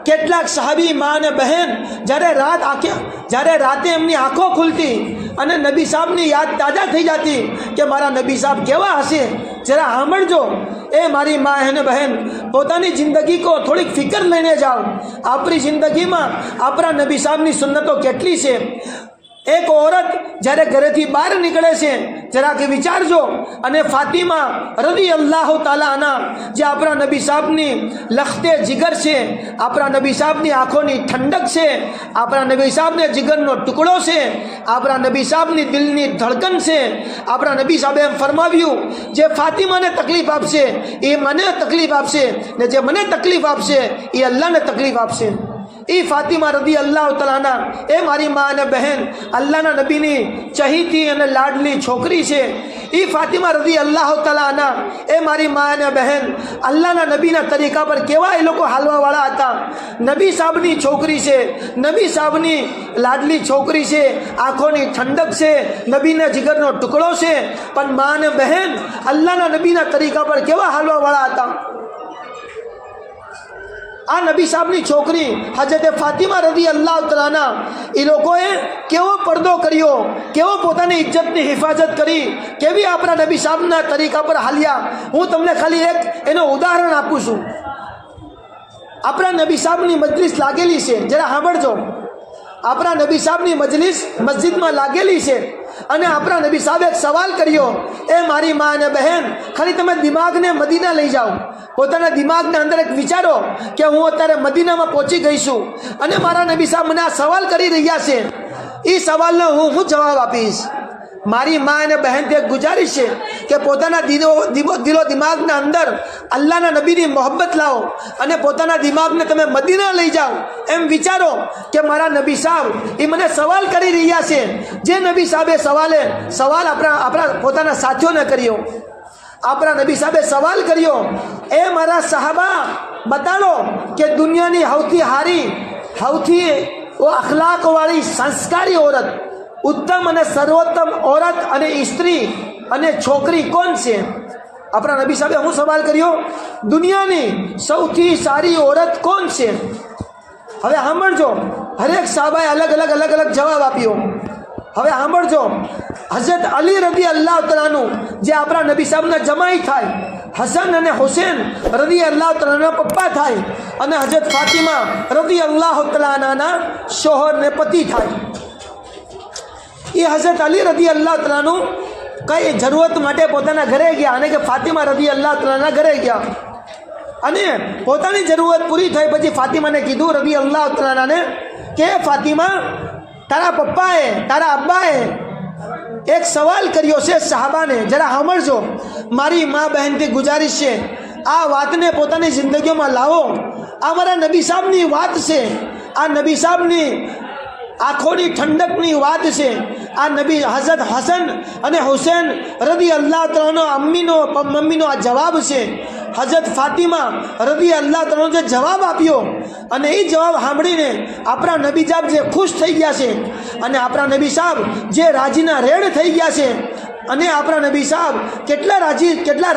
કેટલાક સાહાબી મા અને બહેન જ્યારે રાતે એમની આંખો ખુલતી અને નબી સાહેબની યાદ તાજા થઈ જતી કે મારા નબી સાહેબ કેવા હશે, જરા સાંભળજો. એ મારી મા અને બહેન, પોતાની જિંદગી કો થોડીક ફિકર લઈને જાઓ. આપણી જિંદગીમાં આપણા નબી સાહેબની સુન્નતો કેટલી છે. એક औरत જ્યારે ઘરેથી બહાર નીકળે છે, જરાક વિચારજો. અને ફાતિમા રદી અલ્લાહ તાલા અન્હા, જે આપણા નબી સાહેબની લખતે જીગર છે, આપણા નબી સાહેબની આંખોની ઠંડક છે, આપણા નબી સાહેબને જીગરનો ટુકડો છે, આપણા નબી સાહેબની દિલની ધડકન છે. આપણા નબી સાહેબે એમ ફરમાવ્યું, જે ફાતિમાને તકલીફ આપશે એ મને તકલીફ આપશે, ને જે મને તકલીફ આપશે એ અલ્લાહને તકલીફ આપશે. એ ફાતિમા રદી અલ્લાહ તઆલા, એ મારી મા અને બહેન, અલ્લાહના નબીની ચહીતી અને લાડલી છોકરી છે. એ ફાતિમા રદી અલ્લાહ તઆલા, એ મારી મા અને બહેન, અલ્લાહના નબીના તરીકા પર કેવા એ લોકો હાલવાવાળા હતા. નબી સાહેબની છોકરી છે, નબી સાહેબની લાડલી છોકરી છે, આંખોની ઠંડક છે, નબીના જીગરનો ટુકડો છે. પણ મા અને બહેન અલ્લાહના નબીના તરીકા પર કેવા હાલવાવાળા હતા. આ નબી સાહેબની છોકરી હજરત ફાતિમા રદી અલ્લાહ તઆલા, એ લોકોએ કેવો પડદો કર્યો, કેવો પોતાની ઇજ્જતની હિફાજત કરી, કેવી આપણા નબી સાહેબના તરીકા પર હાલ્યા. હું તમને ખાલી એક એનું ઉદાહરણ આપું છું. આપણા નબી સાહેબની મજલિસ લાગેલી છે, જરા સાંભળજો. આપણા નબી સાહેબની મજલિસ મસ્જિદમાં લાગેલી છે અને આપણા નબી સાહેબે એક સવાલ કર્યો. એ મારી મા અને બહેન, ખાલી તમે દિમાગને મદીના લઈ જાઓ. પોતાના દિમાગના અંદર એક વિચારો કે હું અત્યારે મદીનામાં પહોંચી ગઈ છું અને મારા નબી સાહેબ મને આ સવાલ કરી રહ્યા છે. એ સવાલનો હું જવાબ આપીશ. મારી મા અને બહેન તે ગુજારિશ છે કે પોતાના દિલો દિમાગના અંદર અલ્લાહના નબીની મોહબ્બત લાવો અને પોતાના દિમાગને તમે મદીના લઈ જાઓ. એમ વિચારો કે મારા નબી સાહેબ એ મને સવાલ કરી રહ્યા છે, જે નબી સાહેબે સવાલ આપણા પોતાના સાથીઓને કર્યો. આપણા નબી સાહેબે સવાલ કર્યો, એ મારા સહાબા, બતાડો કે દુનિયાની સૌથી હારી, સૌથી અખલાકવાળી, સંસ્કારી औरत, ઉત્તમ અને સર્વોત્તમ औरत અને સ્ત્રી અને છોકરી કોણ છે? આપણા નબી સાહેબે હું સવાલ કર્યો, દુનિયાની સૌથી સારી औरत કોણ છે? હવે સાંભળજો, હરેક સાહેબાએ અલગ અલગ જવાબ આપ્યો. હવે સાંભળજો, હઝરત અલી રદી અલ્લાહ તઆલાનું, જે આપણા નબી સાહેબના જમાઈ થાય, હસન અને હુસૈન રદી અલ્લાહ તઆલાના પપ્પા થાય, અને હઝરત ફાતિમા રદી અલ્લાહ તઆલાના શોહરને પતિ થાય. એ હઝરત અલી રદી અલ્લાહ તઆલાનું કઈ જરૂરત માટે પોતાના ઘરે ગયા અને કે ફાતિમા રદી અલ્લાહ તઆલાના ઘરે ગયા અને પોતાની જરૂરત પૂરી થઈ પછી ફાતિમાને કીધું, રદી અલ્લાહ તઆલાને, કે ફાતિમા, તારા પપ્પાએ, તારા અબ્બાએ એક સવાલ કર્યો છે સહાબાને, જરા સાંભળજો. મારી મા બહેનથી ગુજારિશ છે, આ વાતને પોતાની જિંદગીઓમાં લાવો. આ મારા નબી સાહેબની વાત છે, આ નબી સાહેબની આંખોની ઠંડકની વાત છે. આ નબી હઝરત હસન અને હુસૈન રદી અલ્લાહ તઆલાનો મમ્મીનો આ જવાબ છે. હઝરત ફાતિમા રદી અલ્લાહ તઆલાનો જે જવાબ આપ્યો અને એ જવાબ સાંભળીને આપણા નબી સાહેબ જે ખુશ થઈ ગયા છે અને આપણા નબી સાહેબ જે રાજીના રેડ થઈ ગયા છે અને આપણા નબી સાહેબ કેટલા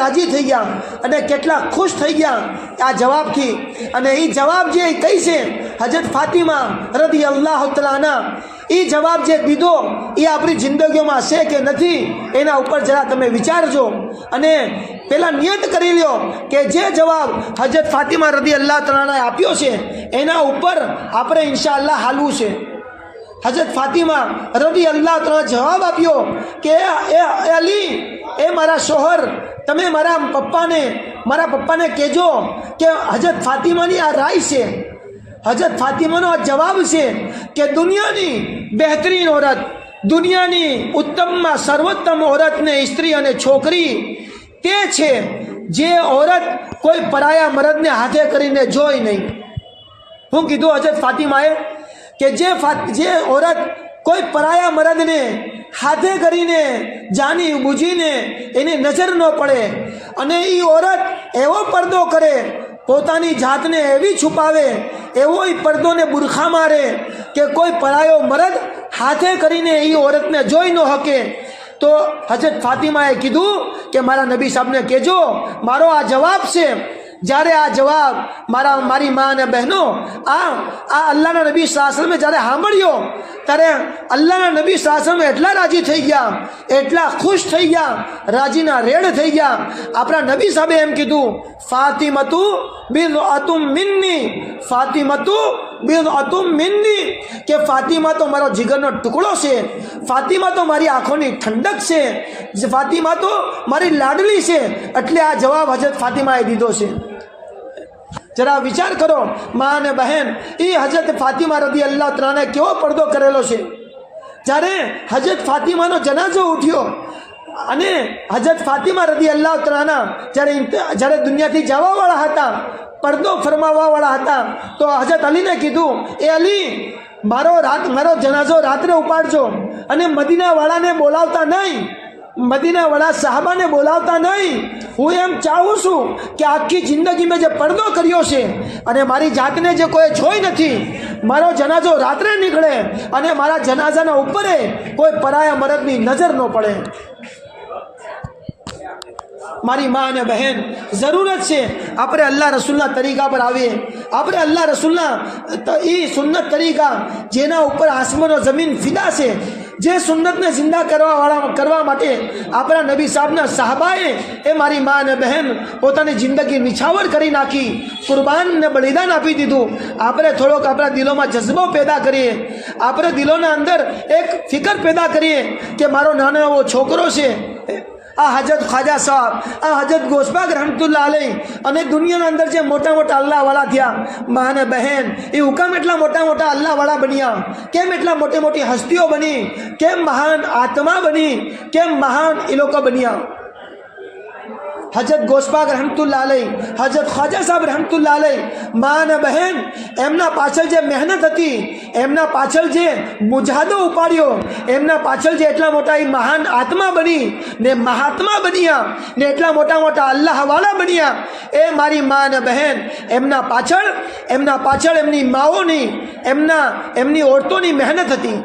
રાજી થઈ ગયા અને કેટલા ખુશ થઈ ગયા આ જવાબથી. અને એ જવાબ જે કહી છે હઝરત ફાતિમા રદી અલ્લાહ તઆલા, એ જવાબ જે દીધો એ આપણી જિંદગીઓમાં છે કે નથી, એના ઉપર જરા તમે વિચારજો અને પહેલાં નિયત કરી લ્યો કે જે જવાબ હઝરત ફાતિમા રદી અલ્લાહ તઆલાએ આપ્યો છે એના ઉપર આપણે ઇન્શાઅલ્લાહ હાલવું છે. હજરત ફાતિમા રદી અલ્લાહ તઆલા જવાબ આપ્યો કે એ અલી, એ મારા શોહર, તમે મારા પપ્પાને કહેજો કે હજરત ફાતિમાની આ રાય છે, હજરત ફાતિમાનો આ જવાબ છે કે દુનિયાની બહેતરીન औरत, દુનિયાની ઉત્તમમાં સર્વોત્તમ औरतને સ્ત્રી અને છોકરી તે છે જે औरत કોઈ પરાયા મર્દને હાથે કરીને જોઈ નહીં. હું કીધું હજરત ફાતિમાએ કે જે औरत કોઈ પરાયા મર્દને હાથે કરીને જાની બુજીને એની નજર ન પડે અને એ औरत એવો પડદો કરે, પોતાની જાતને એવી છુપાવે, એવો પડદોને બુરખા મારે કે કોઈ પરાયો મર્દ હાથે કરીને એ औरतને જોઈ ન શકે. તો હજરત ફાતિમાએ કીધું કે મારા નબી સાહેબને કહેજો મારો આ જવાબ છે. જ્યારે આ જવાબ મારી મા અને બહેનો આ અલ્લાહના નબી સલ્લલ્લાહુ અલૈહિ વસલ્લમે જ્યારે સાંભળ્યો ત્યારે અલ્લાહના નબી સલ્લલ્લાહુ અલૈહિ વસલ્લમ એટલા રાજી થઈ ગયા, એટલા ખુશ થઈ ગયા, રાજીના રેડ થઈ ગયા. આપણા નબી સાહેબે એમ કીધું, ફાતિમતુ બિદઅતુમ મિન્ની, ફાતિમતુ બિદઅતુમ મિન્ની, કે ફાતિમા તો મારો જીગરનો ટુકડો છે, ફાતિમા તો મારી આંખોની ઠંડક છે, ફાતિમા તો મારી લાડલી છે. એટલે આ જવાબ હજરત ફાતિમાએ દીધો છે. જરા વિચાર કરો મા અને બહેન, એ હજરત ફાતિમા રદી અલ્લાહ તઆલાને કેવો પડદો કરેલો છે. જ્યારે હજરત ફાતિમાનો જનાઝો ઉઠ્યો અને હજરત ફાતિમા રદી અલ્લાહ તઆલાના જ્યારે દુનિયાથી જવાવાળા હતા, પડદો ફરમાવવાવાળા હતા, તો હજરત અલીને કીધું, એ અલી, મારો જનાઝો રાત્રે ઉપાડજો અને મદીનાવાળાને બોલાવતા નહીં, મદીનાવાળા સાહાબાને બોલાવતા નહીં. હું એમ ચાહું છું કે આખી જિંદગી મેં જે પડદો કર્યો છે અને મારી જાતને જે કોઈ જોઈ નથી, મારો જનાઝો રાત્રે નીકળે અને મારા જનાઝાના ઉપરે કોઈ પરાયા મર્દની નજર ન પડે. મારી મા અને બહેન, જરૂરત છે આપણે અલ્લાહ રસૂલના તરીકા પર આવીએ. આપણે અલ્લાહ રસૂલના એ સુન્નત તરીકા જેના ઉપર આસમાનો જમીન ફિદા છે, જે સુન્નતને જિંદા કરવા માટે આપણા નબી સાહેબના સાહબાએ, એ મારી મા અને બહેન પોતાની જિંદગી નિછાવર કરી નાખી, કુરબાનને બલિદાન આપી દીધું. આપણે થોડોક આપણા દિલોમાં જજ્બો પેદા કરીએ, આપણે દિલોના અંદર એક ફિકર પેદા કરીએ કે મારો નાનો એવો છોકરો છે, આ હજરત ખ્વાજા સાહેબ, આ હજરત ગોસબાગ રહમતુલ્લાહ અલૈહ અને દુનિયાના અંદર જે મોટા મોટા અલ્લાહવાળા થયા, મા અને બહેન, એ હુકમ એટલા મોટા મોટા અલ્લાહવાળા બન્યા, કેમ એટલા મોટી મોટી હસ્તીઓ બની, કેમ મહાન આત્મા બની, કેમ મહાન એ લોકો બન્યા. હજરત ગોસબાગ રહમતુલ્લાહ અલૈહ, હજરત ખ્વાજા સાહેબ રહમતુલ્લાહ અલૈહ, મા અને બહેન, એમના પાછળ જે મહેનત હતી, એમના પાછળ જે મુજાહદો ઉપાડ્યો, એમના પાછળ જે એટલા મોટા એ મહાન આત્મા બની ને મહાત્મા બન્યા ને એટલા મોટા મોટા અલ્લાહવાળા બન્યા, એ મારી મા અને બહેન, એમના પાછળ એમની માઓની, એમની औरतोની મહેનત હતી.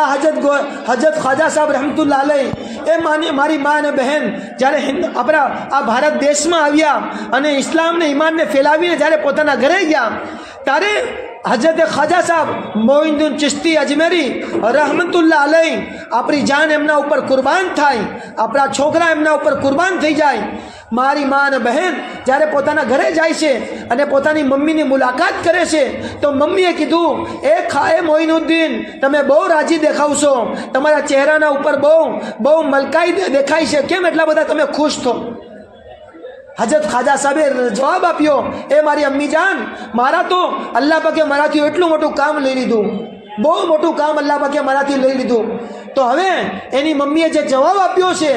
આ હજરત ખ્વાજા સાહેબ રહમતુલ્લાહ અલૈહ, એ મારી મા અને બહેન જ્યારે આપણા આ ભારત દેશમાં આવ્યા અને ઇસ્લામને ઈમાનને ફેલાવીને જ્યારે પોતાના ઘરે ગયા, ત્યારે હજરત ખ્વાજા સાહેબ મોઇનુદ્દીન ચિશ્તી અજમેરી રહમતુલ્લાહ અલૈહ, આપણી જાન એમના ઉપર કુરબાન થાય, આપણા છોકરા એમના ઉપર કુરબાન થઈ જાય. મારી મા અને બહેન જ્યારે પોતાના ઘરે જાય છે અને પોતાની મમ્મીની મુલાકાત કરે છે, તો મમ્મીએ કીધું, એ મોઇનુદ્દીન, તમે બહુ રાજી દેખાવશો, તમારા ચહેરાના ઉપર બહુ મલકાઈ દેખાય છે, કેમ એટલા બધા તમે ખુશ થો? હજરત ખ્વાજા સાહેબે જવાબ આપ્યો, એ મારી અમ્મી જાન, મારા તો અલ્લાહ પાકે મારાથી એટલું મોટું કામ લઈ લીધું, બહુ મોટું કામ અલ્લાહ પાકે મારાથી લઈ લીધું. તો હવે એની મમ્મીએ જે જવાબ આપ્યો છે,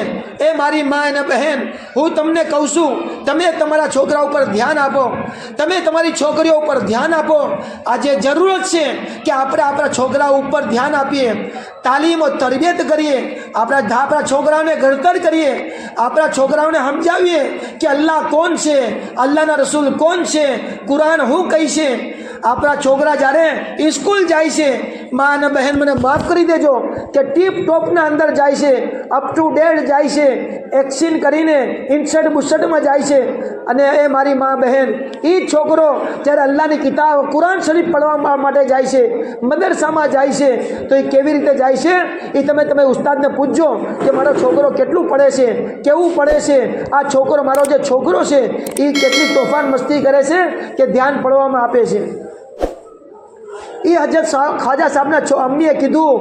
એ મારી મા અને બહેન, હું તમને કહું છું, તમે તમારા છોકરા ઉપર ધ્યાન આપો, તમે તમારી છોકરીઓ ઉપર ધ્યાન આપો. આજે જરૂરત છે કે આપણે આપણા છોકરાઓ ઉપર ધ્યાન આપીએ, તાલીમો તરબિયત કરીએ, આપણા છોકરાઓને ઘડતર કરીએ, આપણા છોકરાઓને સમજાવીએ કે અલ્લાહ કોણ છે, અલ્લાહના રસૂલ કોણ છે, કુરાન શું કહી છે. આપણા છોકરા જ્યારે સ્કૂલ જાય છે, મા અને બહેન મને માફ કરી દેજો કે ટીપ ટોપના અંદર જાય છે, અપ ટુ ડેટ જાય છે, એક્શન કરીને ઇન્સર્ટ બુસર્ટમાં જાય છે. અને એ મારી મા બહેન, એ છોકરો જ્યારે અલ્લાહની કિતાબ કુરાન શરીફ પડવા માટે જાય છે, મદરસામાં જાય છે, તો એ કેવી રીતે જાય છે, એ તમે ઉસ્તાદને પૂછજો કે મારો છોકરો કેટલું પડે છે, કેવું પડે છે, આ છોકરો, મારો જે છોકરો છે એ કેટલી તોફાન મસ્તી કરે છે કે ધ્યાન પડવામાં આપે છે. એ હજરત ખ્વાજા સાહેબના અમ્મીએ કીધું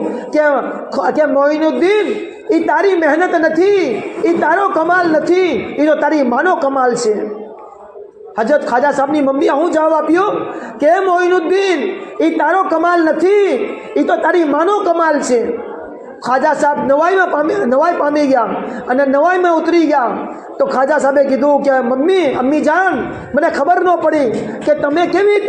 કે મોઇનુદ્દીન એ તારી મહેનત નથી, એ તારો કમાલ નથી, એ તો તારી માનો કમાલ છે. હજરત ખ્વાજા સાહેબની મમ્મીએ શું જવાબ આપ્યો કે મોઇનુદ્દીન એ તારો કમાલ નથી, એ તો તારી માનો કમાલ છે. ખ્વાજા સાહેબ નવાઈ પામી ગયા અને નવાઈમાં ઉતરી ગયા. તો ખ્વાજા સાહેબે કીધું કે મમ્મી, અમ્મી જાન, મને ખબર ન પડી કે તમે કેવી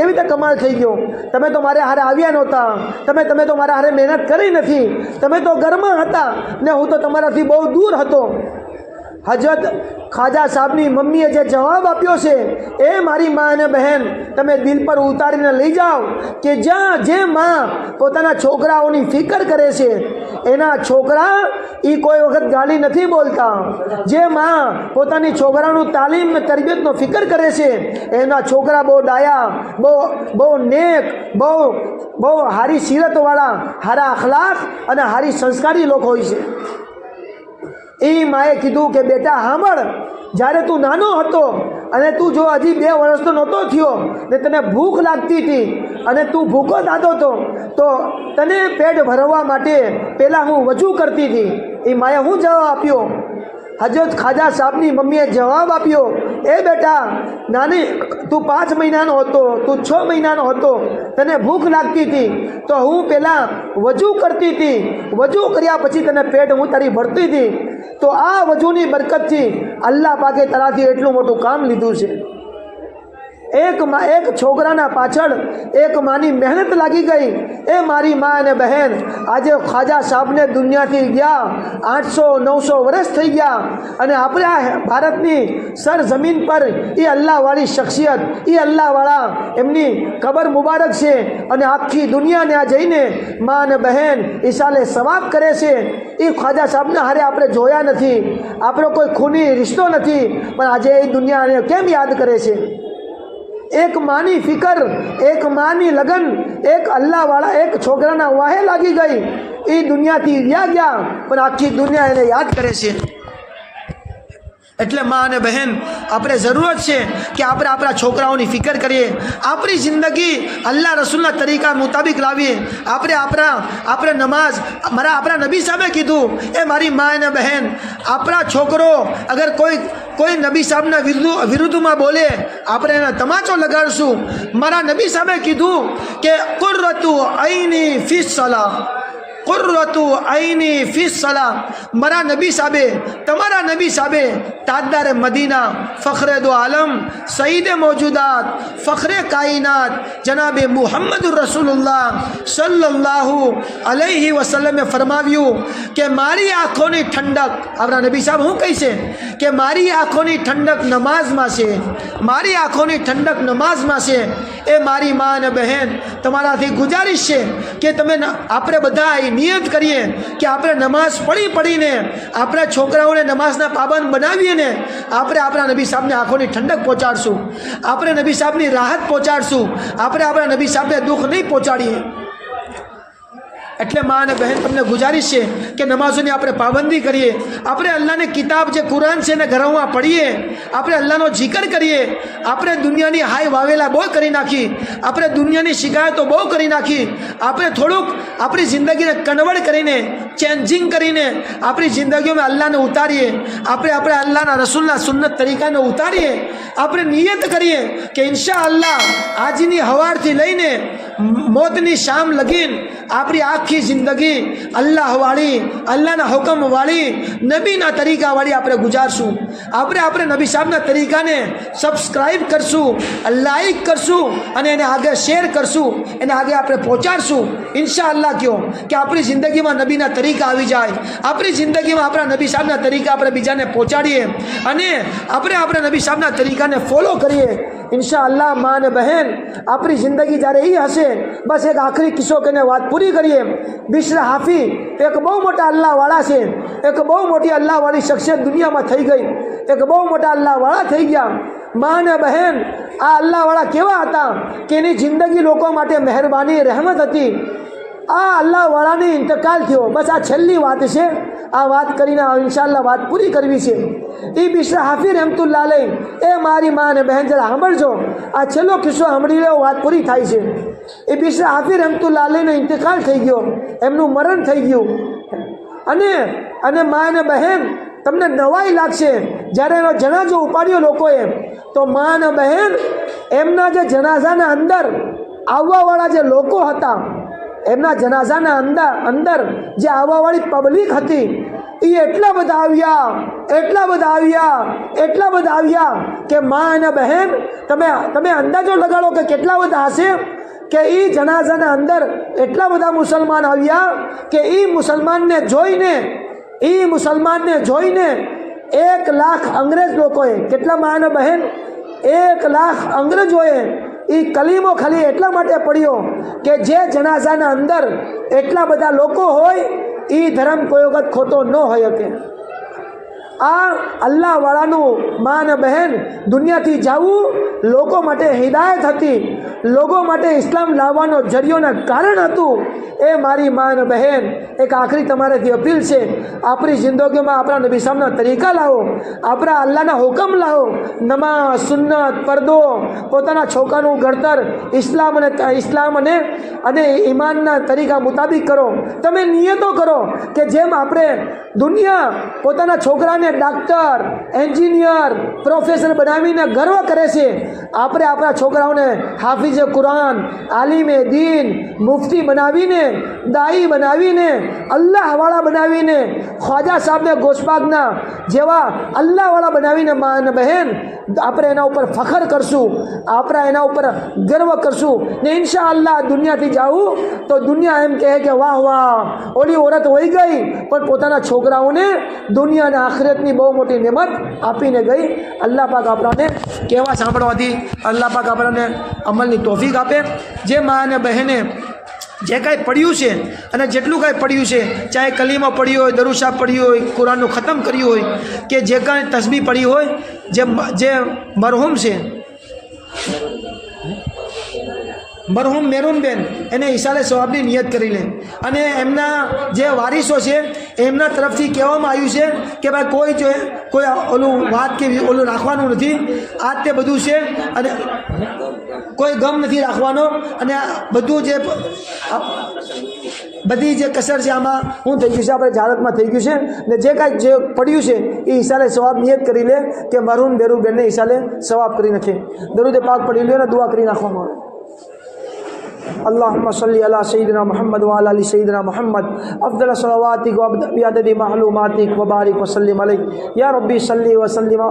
રીતે કમાલ થઈ ગયો. તમે તો મારે હારે આવ્યા નહોતા, તમે તો મારા હારે મહેનત કરી નથી, તમે તો ઘરમાં હતા ને હું તો તમારાથી બહુ દૂર હતો. હજરત ખ્વાજા સાહેબની મમ્મીએ જે જવાબ આપ્યો છે એ મારી મા અને બહેન તમે દિલ પર ઉતારીને લઈ જાઓ કે જે મા પોતાના છોકરાઓની ફિકર કરે છે એના છોકરા એ કોઈ વખત ગાલી નથી બોલતા. જે મા પોતાની છોકરાનું તાલીમ ને તરબિયતનો ફિકર કરે છે એના છોકરા બહુ ડાયા, બહુ નેક, બહુ હારી સીરતવાળા, હારા અખલાક અને હારી સંસ્કારી લોકો હોય છે. એ માએ કીધું કે બેટા સાંભળ, જ્યારે તું નાનો હતો અને તું જો હજી 2 વર્ષનો નહોતો થયો ને તને ભૂખ લાગતી હતી અને તું ભૂખો થતો હતો તો તને પેટ ભરવા માટે પહેલાં હું વજૂ કરતી હતી. એ માએ શું જવાબ આપ્યો? હજરત ખ્વાજા સાહેબની મમ્મીએ જવાબ આપ્યો, એ બેટા નાની તું 5 મહિનાનો હતો, તું 6 મહિનાનો હતો, તને ભૂખ લાગતી હતી તો હું પહેલાં વજૂ કરતી હતી, વજૂ કર્યા પછી તને પેટ હું તારી ભરતી હતી. તો આ વજૂની બરકતથી અલ્લાહ પાકે તારાથી એટલું મોટું કામ લીધું છે. એક છોકરાના પાછળ એક માની મહેનત લાગી ગઈ. એ મારી મા અને બહેન આજે ખ્વાજા સાહેબને દુનિયાથી ગયા 800-900 વર્ષ થઈ ગયા અને આપણે આ ભારતની સરજમીન પર એ અલ્લાહવાળી શખ્સિયત, એ અલ્લાહવાળા એમની કબર મુબારક છે અને આખી દુનિયાને આ જઈને મા અને બહેન ઈશાલે સવાબ કરે છે. એ ખ્વાજા સાહેબના હારે આપણે જોયા નથી, આપણો કોઈ ખૂની રિશ્તો નથી, પણ આજે એ દુનિયાને કેમ યાદ કરે છે? એક માની ફિકર, એક માની લગન, એક અલ્લાહવાળા એક છોકરાના વાહે લાગી ગઈ. એ દુનિયાથી ગયા પણ આખી દુનિયા એને યાદ કરે છે. એટલે મા અને બહેન આપણે જરૂરત છે કે આપણે આપણા છોકરાઓની ફિકર કરીએ, આપણી જિંદગી અલ્લાહ રસૂલના તરીકા મુતાબિક લાવીએ. આપણે નમાઝ આપણા નબી સાહેબે કીધું, એ મારી મા અને બહેન આપણા છોકરો અગર કોઈ નબી સાહેબના વિરુદ્ધમાં બોલે આપણે એને તમાચો લગાડશું. મારા નબી સાહેબે કીધું કે કુર્રતુ આઈની ફી સલાહ, કુર્રતુ આઈની ફી સલાહ. મારા નબી સાહેબે, તમારા નબી સાહેબે તાજદાર મદીના, ફખરે દો આલમ, સઈદ મોજુદાત, ફખરે કાયનાત જનાબે મુહમ્મદુર રસૂલુલ્લાહ સલ્લલ્લાહુ અલૈહિ વસલ્લમે ફરમાવ્યું કે મારી આંખોની ઠંડક, આપણા નબી સાહેબ શું કહે છે કે મારી આંખોની ઠંડક નમાઝમાં છે, મારી આંખોની ઠંડક નમાઝમાં છે. એ મારી મા અને બહેન તમારાથી ગુજારિશ છે કે તમે આપણે બધા નિયત કરીએ કે આપણે નમાઝ પડીને આપણા છોકરાઓને નમાઝના પાબંદ બનાવીએ ને આપણે આપણા નબી સાહેબને આંખોની ઠંડક પહોંચાડશું, આપણે નબી સાહેબની રાહત પહોંચાડશું, આપણે આપણા નબી સાહેબને દુઃખ નહીં પહોંચાડીએ. એટલે મા અને બહેન તમને ગુજારિશ છે કે નમાઝોની આપણે પાબંદી કરીએ, આપણે અલ્લાહની કિતાબ જે કુરાન છે એને ઘરમાં પઢીએ, આપણે અલ્લાહનો જિકર કરીએ. આપણે દુનિયાની હાય વાવેલા બહુ કરી નાખી, આપણે દુનિયાની શિકાયતો બહુ કરી નાખી. આપણે થોડુંક આપણી જિંદગીને કન્વર્ટ કરીને, ચેન્જિંગ કરીને આપણી જિંદગીઓમાં અલ્લાહને ઉતારીએ, આપણે અલ્લાહના રસૂલના સુન્નત તરીકાને ઉતારીએ. આપણે નિયત કરીએ કે ઇન્શાઅલ્લાહ આજની હવારથી લઈને મોતની શામ લગીન આપણી આખી જિંદગી અલ્લાહવાળી, અલ્લાહના હુકમવાળી, નબીના તરીકાવાળી આપણે ગુજારશું. આપણે નબી સાહેબના તરીકાને સબસ્ક્રાઈબ કરશું, લાઈક કરશું અને એને આગળ શેર કરશું, એને આગળ આપણે પહોંચાડશું. ઇન્શાઅલ્લાહ કહો કે આપણી જિંદગીમાં નબીના તરીકા આવી જાય, આપણી જિંદગીમાં આપણા નબી સાહેબના તરીકા આપણે બીજાને પહોંચાડીએ અને આપણે આપણા નબી સાહેબના તરીકાને ફોલો કરીએ. ઇન્શાઅલ્લાહ મા અને બહેન આપણી જિંદગી જ્યારે એ હશે, બસ એક આખરી કિસ્સો કહીને વાત પૂરી કરીએ. બિશ્ર હાફી એક બહુ મોટા અલ્લાહવાળા છે, એક બહુ મોટી અલ્લાહવાળી શખ્સિયત દુનિયામાં થઈ ગઈ, એક બહુ મોટા અલ્લાહવાળા થઈ ગયા. મા અને બહેન આ અલ્લાહવાળા કેવા હતા કે એની જિંદગી લોકો માટે મહેરબાની, રહેમત હતી. આ અલ્લાહવાળાને ઇંતકાલ થયો. બસ આ છેલ્લી વાત છે, આ વાત કરીને ઇન્શાઅલ્લાહ વાત પૂરી કરવી છે. એ બિશ્ર હાફી રહેમતુલ્લાહ અલૈહ, એ મારી મા અને બહેન જરા સાંભળજો, આ છેલ્લો કિસ્સો સાંભળી લો, વાત પૂરી થાય છે. એ બિશરા હાફી રહેમતુલ્લાહ અલૈહનો ઇંતકાલ થઈ ગયો, એમનું મરણ થઈ ગયું. અને મા અને બહેન, તમને નવાઈ લાગશે જ્યારે એનો જનાજો ઉપાડ્યો લોકોએ, તો મા અને બહેન એમના જે જનાઝાના અંદર આવવાવાળા જે લોકો હતા, એમના જનાઝાના અંદર જે આવવાવાળી પબ્લિક હતી, એ એટલા બધા આવ્યા કે મા અને બહેન તમે અંદાજો લગાડો કે કેટલા બધા હશે. કે એ જનાઝાના અંદર એટલા બધા મુસલમાન આવ્યા કે એ મુસલમાનને જોઈને 1 લાખ અંગ્રેજ લોકોએ, કેટલા મા અને બહેન, 1 લાખ અંગ્રેજોએ એ કલીમો ખાલી એટલા માટે પડ્યો કે જે જનાઝાના અંદર એટલા બધા લોકો હોય એ ધર્મ કોઈ વખત ખોટો ન હોય શકે. આ અલ્લાહવાળાનું મા અને બહેન દુનિયાથી જવું લોકો માટે હિદાયત હતી, લોકો માટે ઇસ્લામ લાવવાનો જરિયોના કારણ હતું. એ મારી મા અને બહેન, એક આખરી તમારાથી અપીલ છે, આપણી જિંદગીમાં આપણા નબી સાહેબના તરીકા લાવો, આપણા અલ્લાહના હુકમ લાવો, નમાઝ, સુન્નત, પડદો, પોતાના છોકરાનું ઘડતર ઇસ્લામ અને ઈમાનના તરીકા મુતાબિક કરો. તમે નિયતો કરો કે જેમ આપણે દુનિયા પોતાના છોકરાને ડાક્ટર, એન્જિનિયર, પ્રોફેસર બનાવીને ગર્વ કરે છે, આપણે આપણા છોકરાઓને હાફિઝ કુરાન, આલિમે દીન, મુફતી બનાવીને, દાઈ બનાવીને, અલ્લાહવાળા બનાવીને, ખ્વાજા સાહેબને ગોશબાગના જેવા અલ્લાહવાળા બનાવીને મા અને બહેન આપણે એના ઉપર ફખર કરશું, આપણે એના ઉપર ગર્વ કરશું. ને ઇન્શાઅલ્લાહ દુનિયાથી જાવું તો દુનિયા એમ કહે કે વાહ વાહ, ઓલી ઓરત વહી ગઈ પણ પોતાના છોકરાઓને દુનિયા અને આખિરતની બહુ મોટી નેમત આપીને ગઈ. અલ્લાહ પાક આપણને કહેવા સાંભળવાથી અલ્લાહ પાક આપણને અમલની તોફીક આપે. જે મા અને બહેને જે કાંઈ પડ્યું છે અને જેટલું કાંઈ પડ્યું છે, ચાહે કલીમો પડ્યો હોય, દરુશા પડ્યું હોય, કુરાનનું ખતમ કર્યું હોય, કે જે કાંઈ તસ્બીહ પડી હોય, જે મરહૂમ છે, મરહૂમ મેરૂનબેન, એને ઈશારે સવાબની નિયત કરી લે. અને એમના જે વારીસો છે એમના તરફથી કહેવામાં આવ્યું છે કે ભાઈ કોઈ ઓલું વાત કે ઓલું રાખવાનું નથી, આ તે બધું છે અને કોઈ ગમ નથી રાખવાનો. અને બધું જે બધી જે કસર છે આમાં શું થઈ ગયું છે, આપણે જાહેરાતમાં થઈ ગયું છે. ને જે કાંઈ જે પડ્યું છે એ ઈશારે સવાબ નિયત કરી લે કે મરહૂમ મેરૂનબેનને ઈશારે સવાબ કરી નાખે. દરૂદ પાક પડી લે અને દુઆ કરી નાખવામાં આવે. اللهم صل على سيدنا محمد وعلى ال سيدنا محمد افضل صلواتك وبعدد معلوماتك وبارك وسلم عليه يا ربي صل وسلم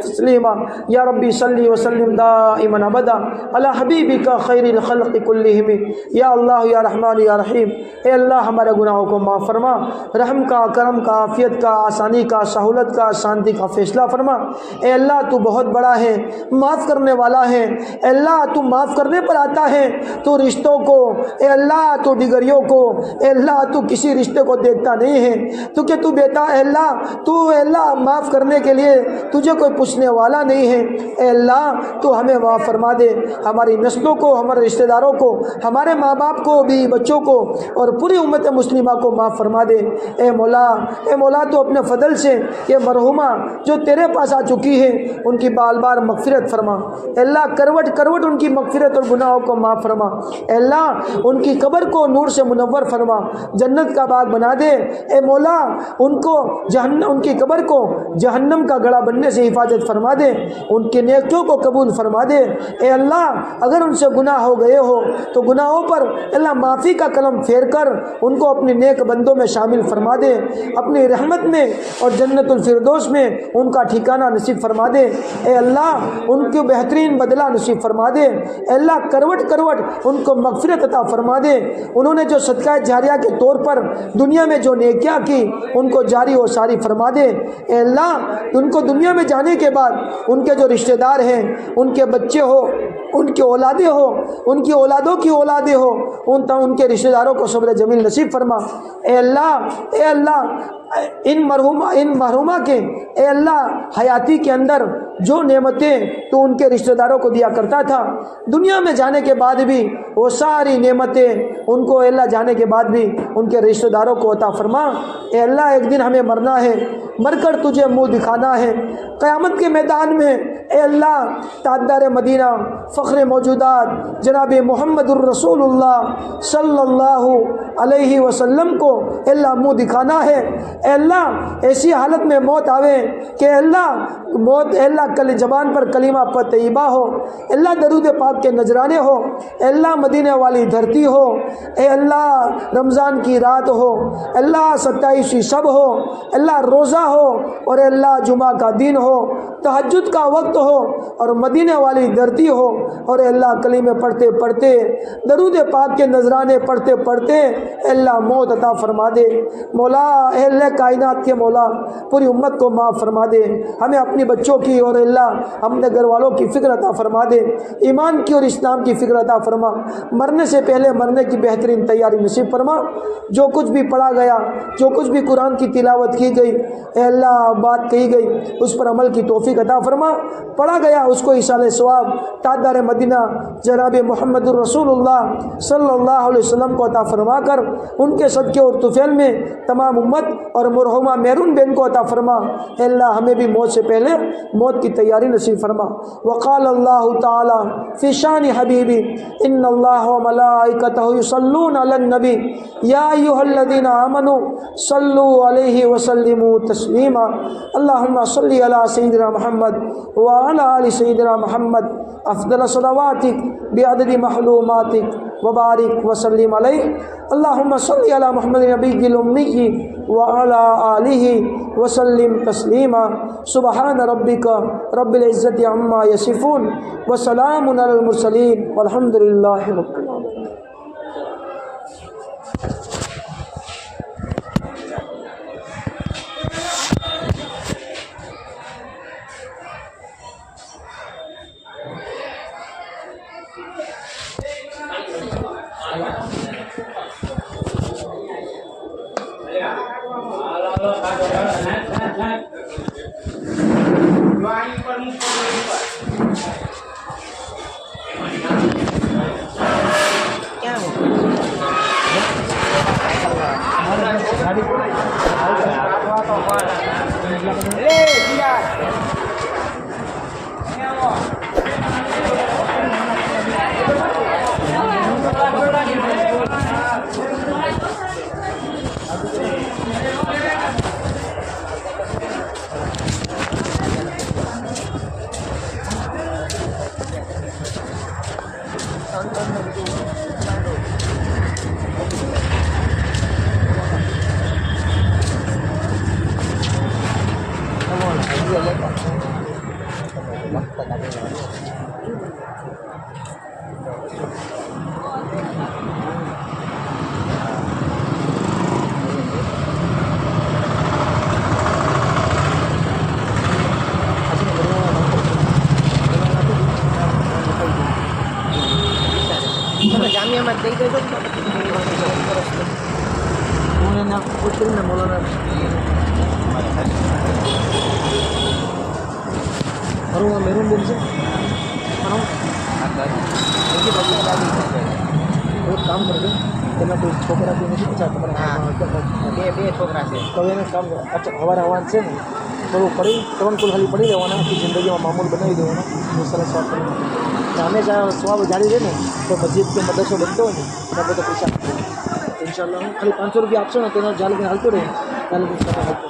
تسليما يا ربي صل وسلم دائما ابدا على حبيبك خير الخلق كلهم या अल्लाह या रहमान या रहीम. ए अल्लाह हमारे गुनाहों को माफ़ फरमा, रहम का, करम का, आफियत का, आसानी का, सहूलत का, शांति का फैसला फरमा. ए अल्लाह तू बहुत बड़ा है, माफ़ करने वाला है. ए अल्लाह तू माफ़ करने पर आता है, तू रिश्तों को, ए अल्लाह तू डिगरियों को, ए अल्लाह तू किसी रिश्ते को देखता नहीं है. तू के तू बेटा ए अल्लाह माफ़ करने के लिए तुझे कोई पूछने वाला नहीं है. ए अल्लाह तू हमें माफ़ फरमा दे, हमारी नस्लों को, हमारे रिश्तेदारों को, हमारे माँ बाप को भी, बच्चों को और पूरी उम्मत मुस्लिमा को माफ़ फरमा दे. ए मौला तो अपने फजल से ये मरहुमा जो तेरे पास आ चुकी है उनकी बाल बार मगफिरत फरमा. अल्लाह करवट करवट उनकी मगफिरत और गुनाहों को माफ़ फरमा. अल्लाह उनकी कब्र को नूर से मुनव्वर फरमा, जन्नत का बाग बना दे. ए मौला उनकी कब्र को जहन्नम का गड़ा बनने से हिफाजत फरमा दे, उनके नेकियों को कबूल फरमा दे. ए अल्लाह अगर उनसे गुनाह हो गए हो तो गुनाहों पर अल्लाह माफ़ी का कलम फेर कर उनको अपने नेक बंदों में शामिल फरमा दे, अपनी रहमत में और जन्नतुल फिरदौस में उनका ठिकाना नसीब फरमा दे. ए अल्लाह उनको बेहतरीन बदला नसीब फरमा दे. अल्लाह करवट करवट उनको मगफिरत अता फरमा दे. उन्होंने जो सदका जारिया के तौर पर दुनिया में जो नेकियां की उनको जारी और सारी फरमा दे. ए अल्लाह उनको दुनिया में जाने के बाद उनके जो रिश्तेदार हैं, उनके बच्चे हो, उनकी औलादें हो, उनकी औलादों की औलादें हो, उनके रिश्तेदारों को सब्र जमील नसीब फरमा. ए अल्लाह इन मरहुमा के ए अल्लाह हयाती के अंदर जो नेमतें तो उनके रिश्तेदारों को दिया करता था, दुनिया में जाने के बाद भी वो सारी नेमतें ان کو اے اللہ جانے کے بعد بھی ان کے رشتہ داروں کو عطا فرما۔ اے اللہ ایک دن ہمیں مرنا ہے، مر کر تجھے منہ دکھانا ہے، قیامت کے میدان میں اے اللہ تاجدار مدینہ فخر موجودات جناب محمد الرسول اللہ صلی اللہ علیہ وسلم کو اے اللہ منہ دکھانا ہے۔ اے اللہ ایسی حالت میں موت آوے کہ اے اللہ موت اے اللہ کل زبان پر کلمہ پر طیبہ ہو، اے اللہ درود پاک کے نذرانے ہو، اے اللہ مدینے والی دھرتی ہو، اے اللہ رمضان کی رات ہو، اے اللہ 27ویں شب ہو، اے اللہ روزہ ہو، اور اے اللہ جمعہ کا دن ہو، تہجد کا وقت ہو، اور مدینے والی دھرتی ہو، اور اے اللہ کلمے پڑھتے پڑھتے درود پاک کے نذرانے پڑھتے پڑھتے اے اللہ موت عطا فرما دے۔ مولا اے اللہ کائنات کے مولا پوری امت کو معاف فرما دے، ہمیں اپنی بچوں کی اور اے اللہ اپنے گھر والوں کی فکر عطا فرما دے، ایمان کی اور اسلام کی فکر عطا فرما، مرنے سے پہلے مرنے کی بہترین تیاری نصیب فرما۔ جو کچھ بھی پڑھا گیا، جو کچھ بھی قرآن کی تلاوت کی گئی اے اللہ بات کہی گئی اس پر عمل کی توفیق عطا فرما، پڑھا گیا اس کو ایصال ثواب تاجدار مدینہ جناب محمد الرسول اللہ صلی اللہ علیہ وسلم کو عطا فرما کر ان کے صدقے اور طفیل میں تمام امت اور مرحومہ میرون بہن کو عطا فرما۔ اے اللہ ہمیں بھی موت سے پہلے موت کی تیاری نصیب فرما۔ وقال اللہ تعالی فی شان حبیبی ان اللہ وملائکتہ یصلون علی النبی یا ایھا الذین آمنوا صلوا علیہ وسلموا تسلیما۔ اللہم صلی علی سیدنا محمد وعلی آل سیدنا محمد افضل صلواتک بعدد معلوماتک وبارک وسلم علیہ۔ اللہم صلی علی محمد نبی الامی وعلی آلہ وسلم تسلیما۔ سبحان ربک رب العزت عما یصفون وسلام علی المرسلین والحمد للہ رب العالمین۔ કામ કરજો તમે કોઈ છોકરા કોઈ નથી પૂછા તમારા બે છોકરા છે તો એને કામ હવારે આવવાનું છે ને થોડું પડી ત્રણ કુલ ખાલી પડી રહેવાના આખી જિંદગીમાં મામૂલ બનાવી દેવાનો બહુ સરસ સ્વાબ કરી નાખો હંમેશા સ્વાબ જાળી રહે ને તો મસ્જિદ કે મદરસો બનતો હોય ને એના બધા પૈસા ઇન્શાલ્લાહ હું ખાલી 500 રૂપિયા આપશો ને તેનો જાળી હાલતું રહે ચાલુ હાલતું બરાબર।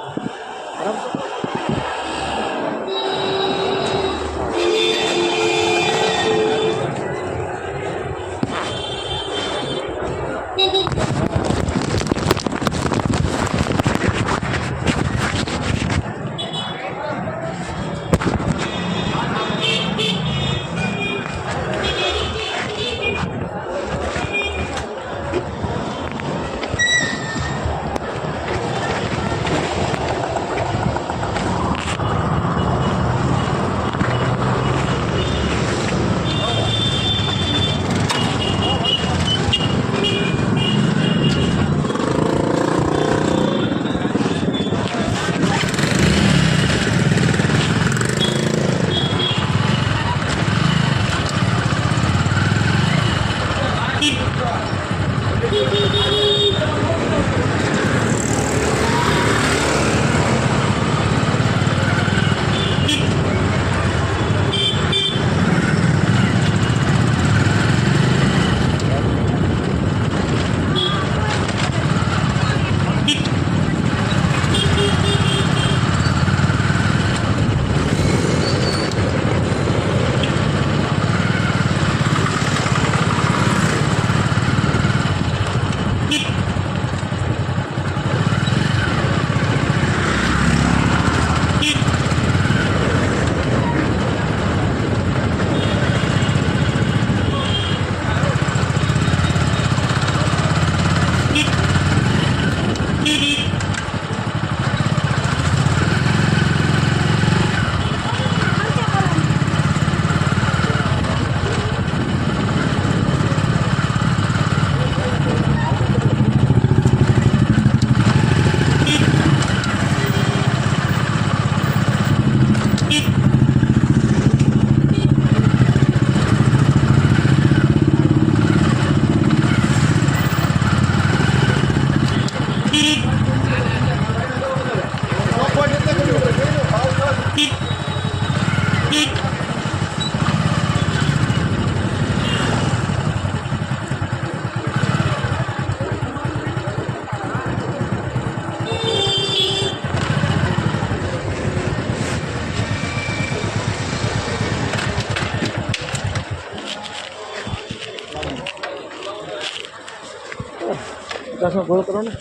50 ગોળ કરો ને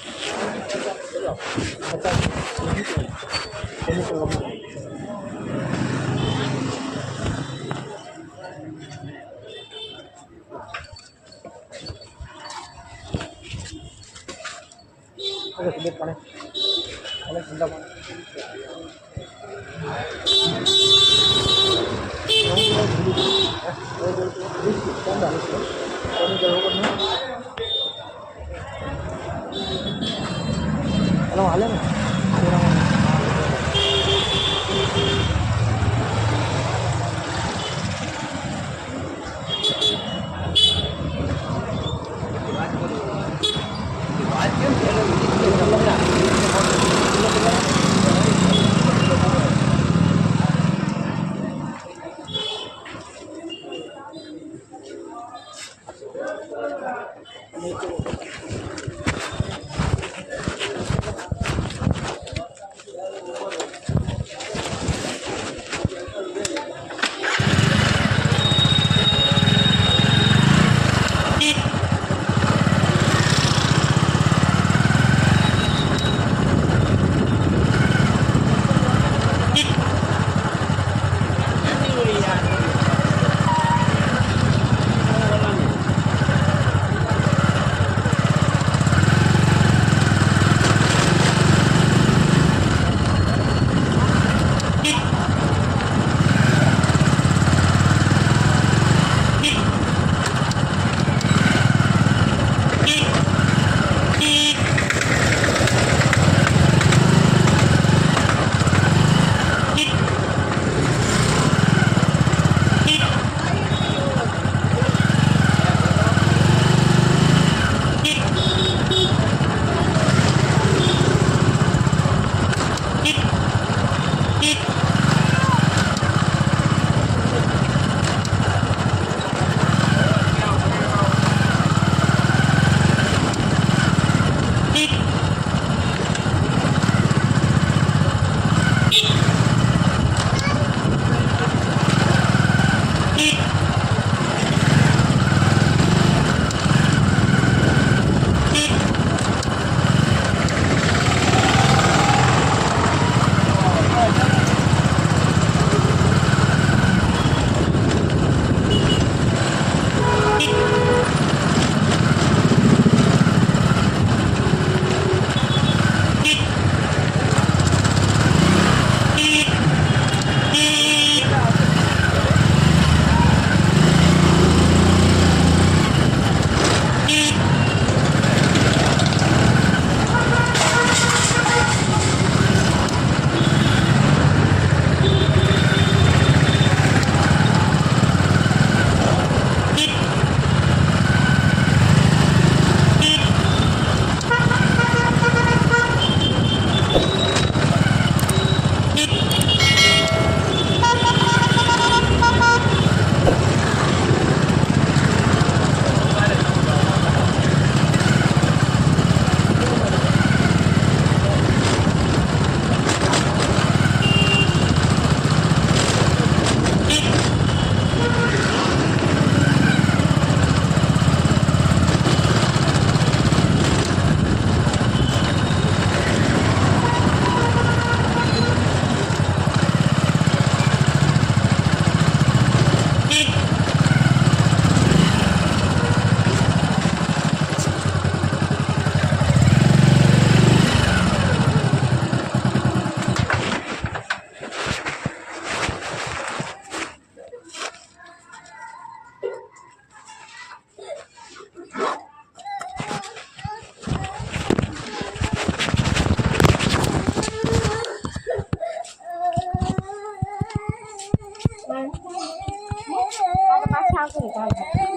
sedikit panas. Panas sebentar panas. Kalau halal Hãy subscribe cho kênh Ghiền Mì Gõ để không bỏ lỡ những video hấp dẫn.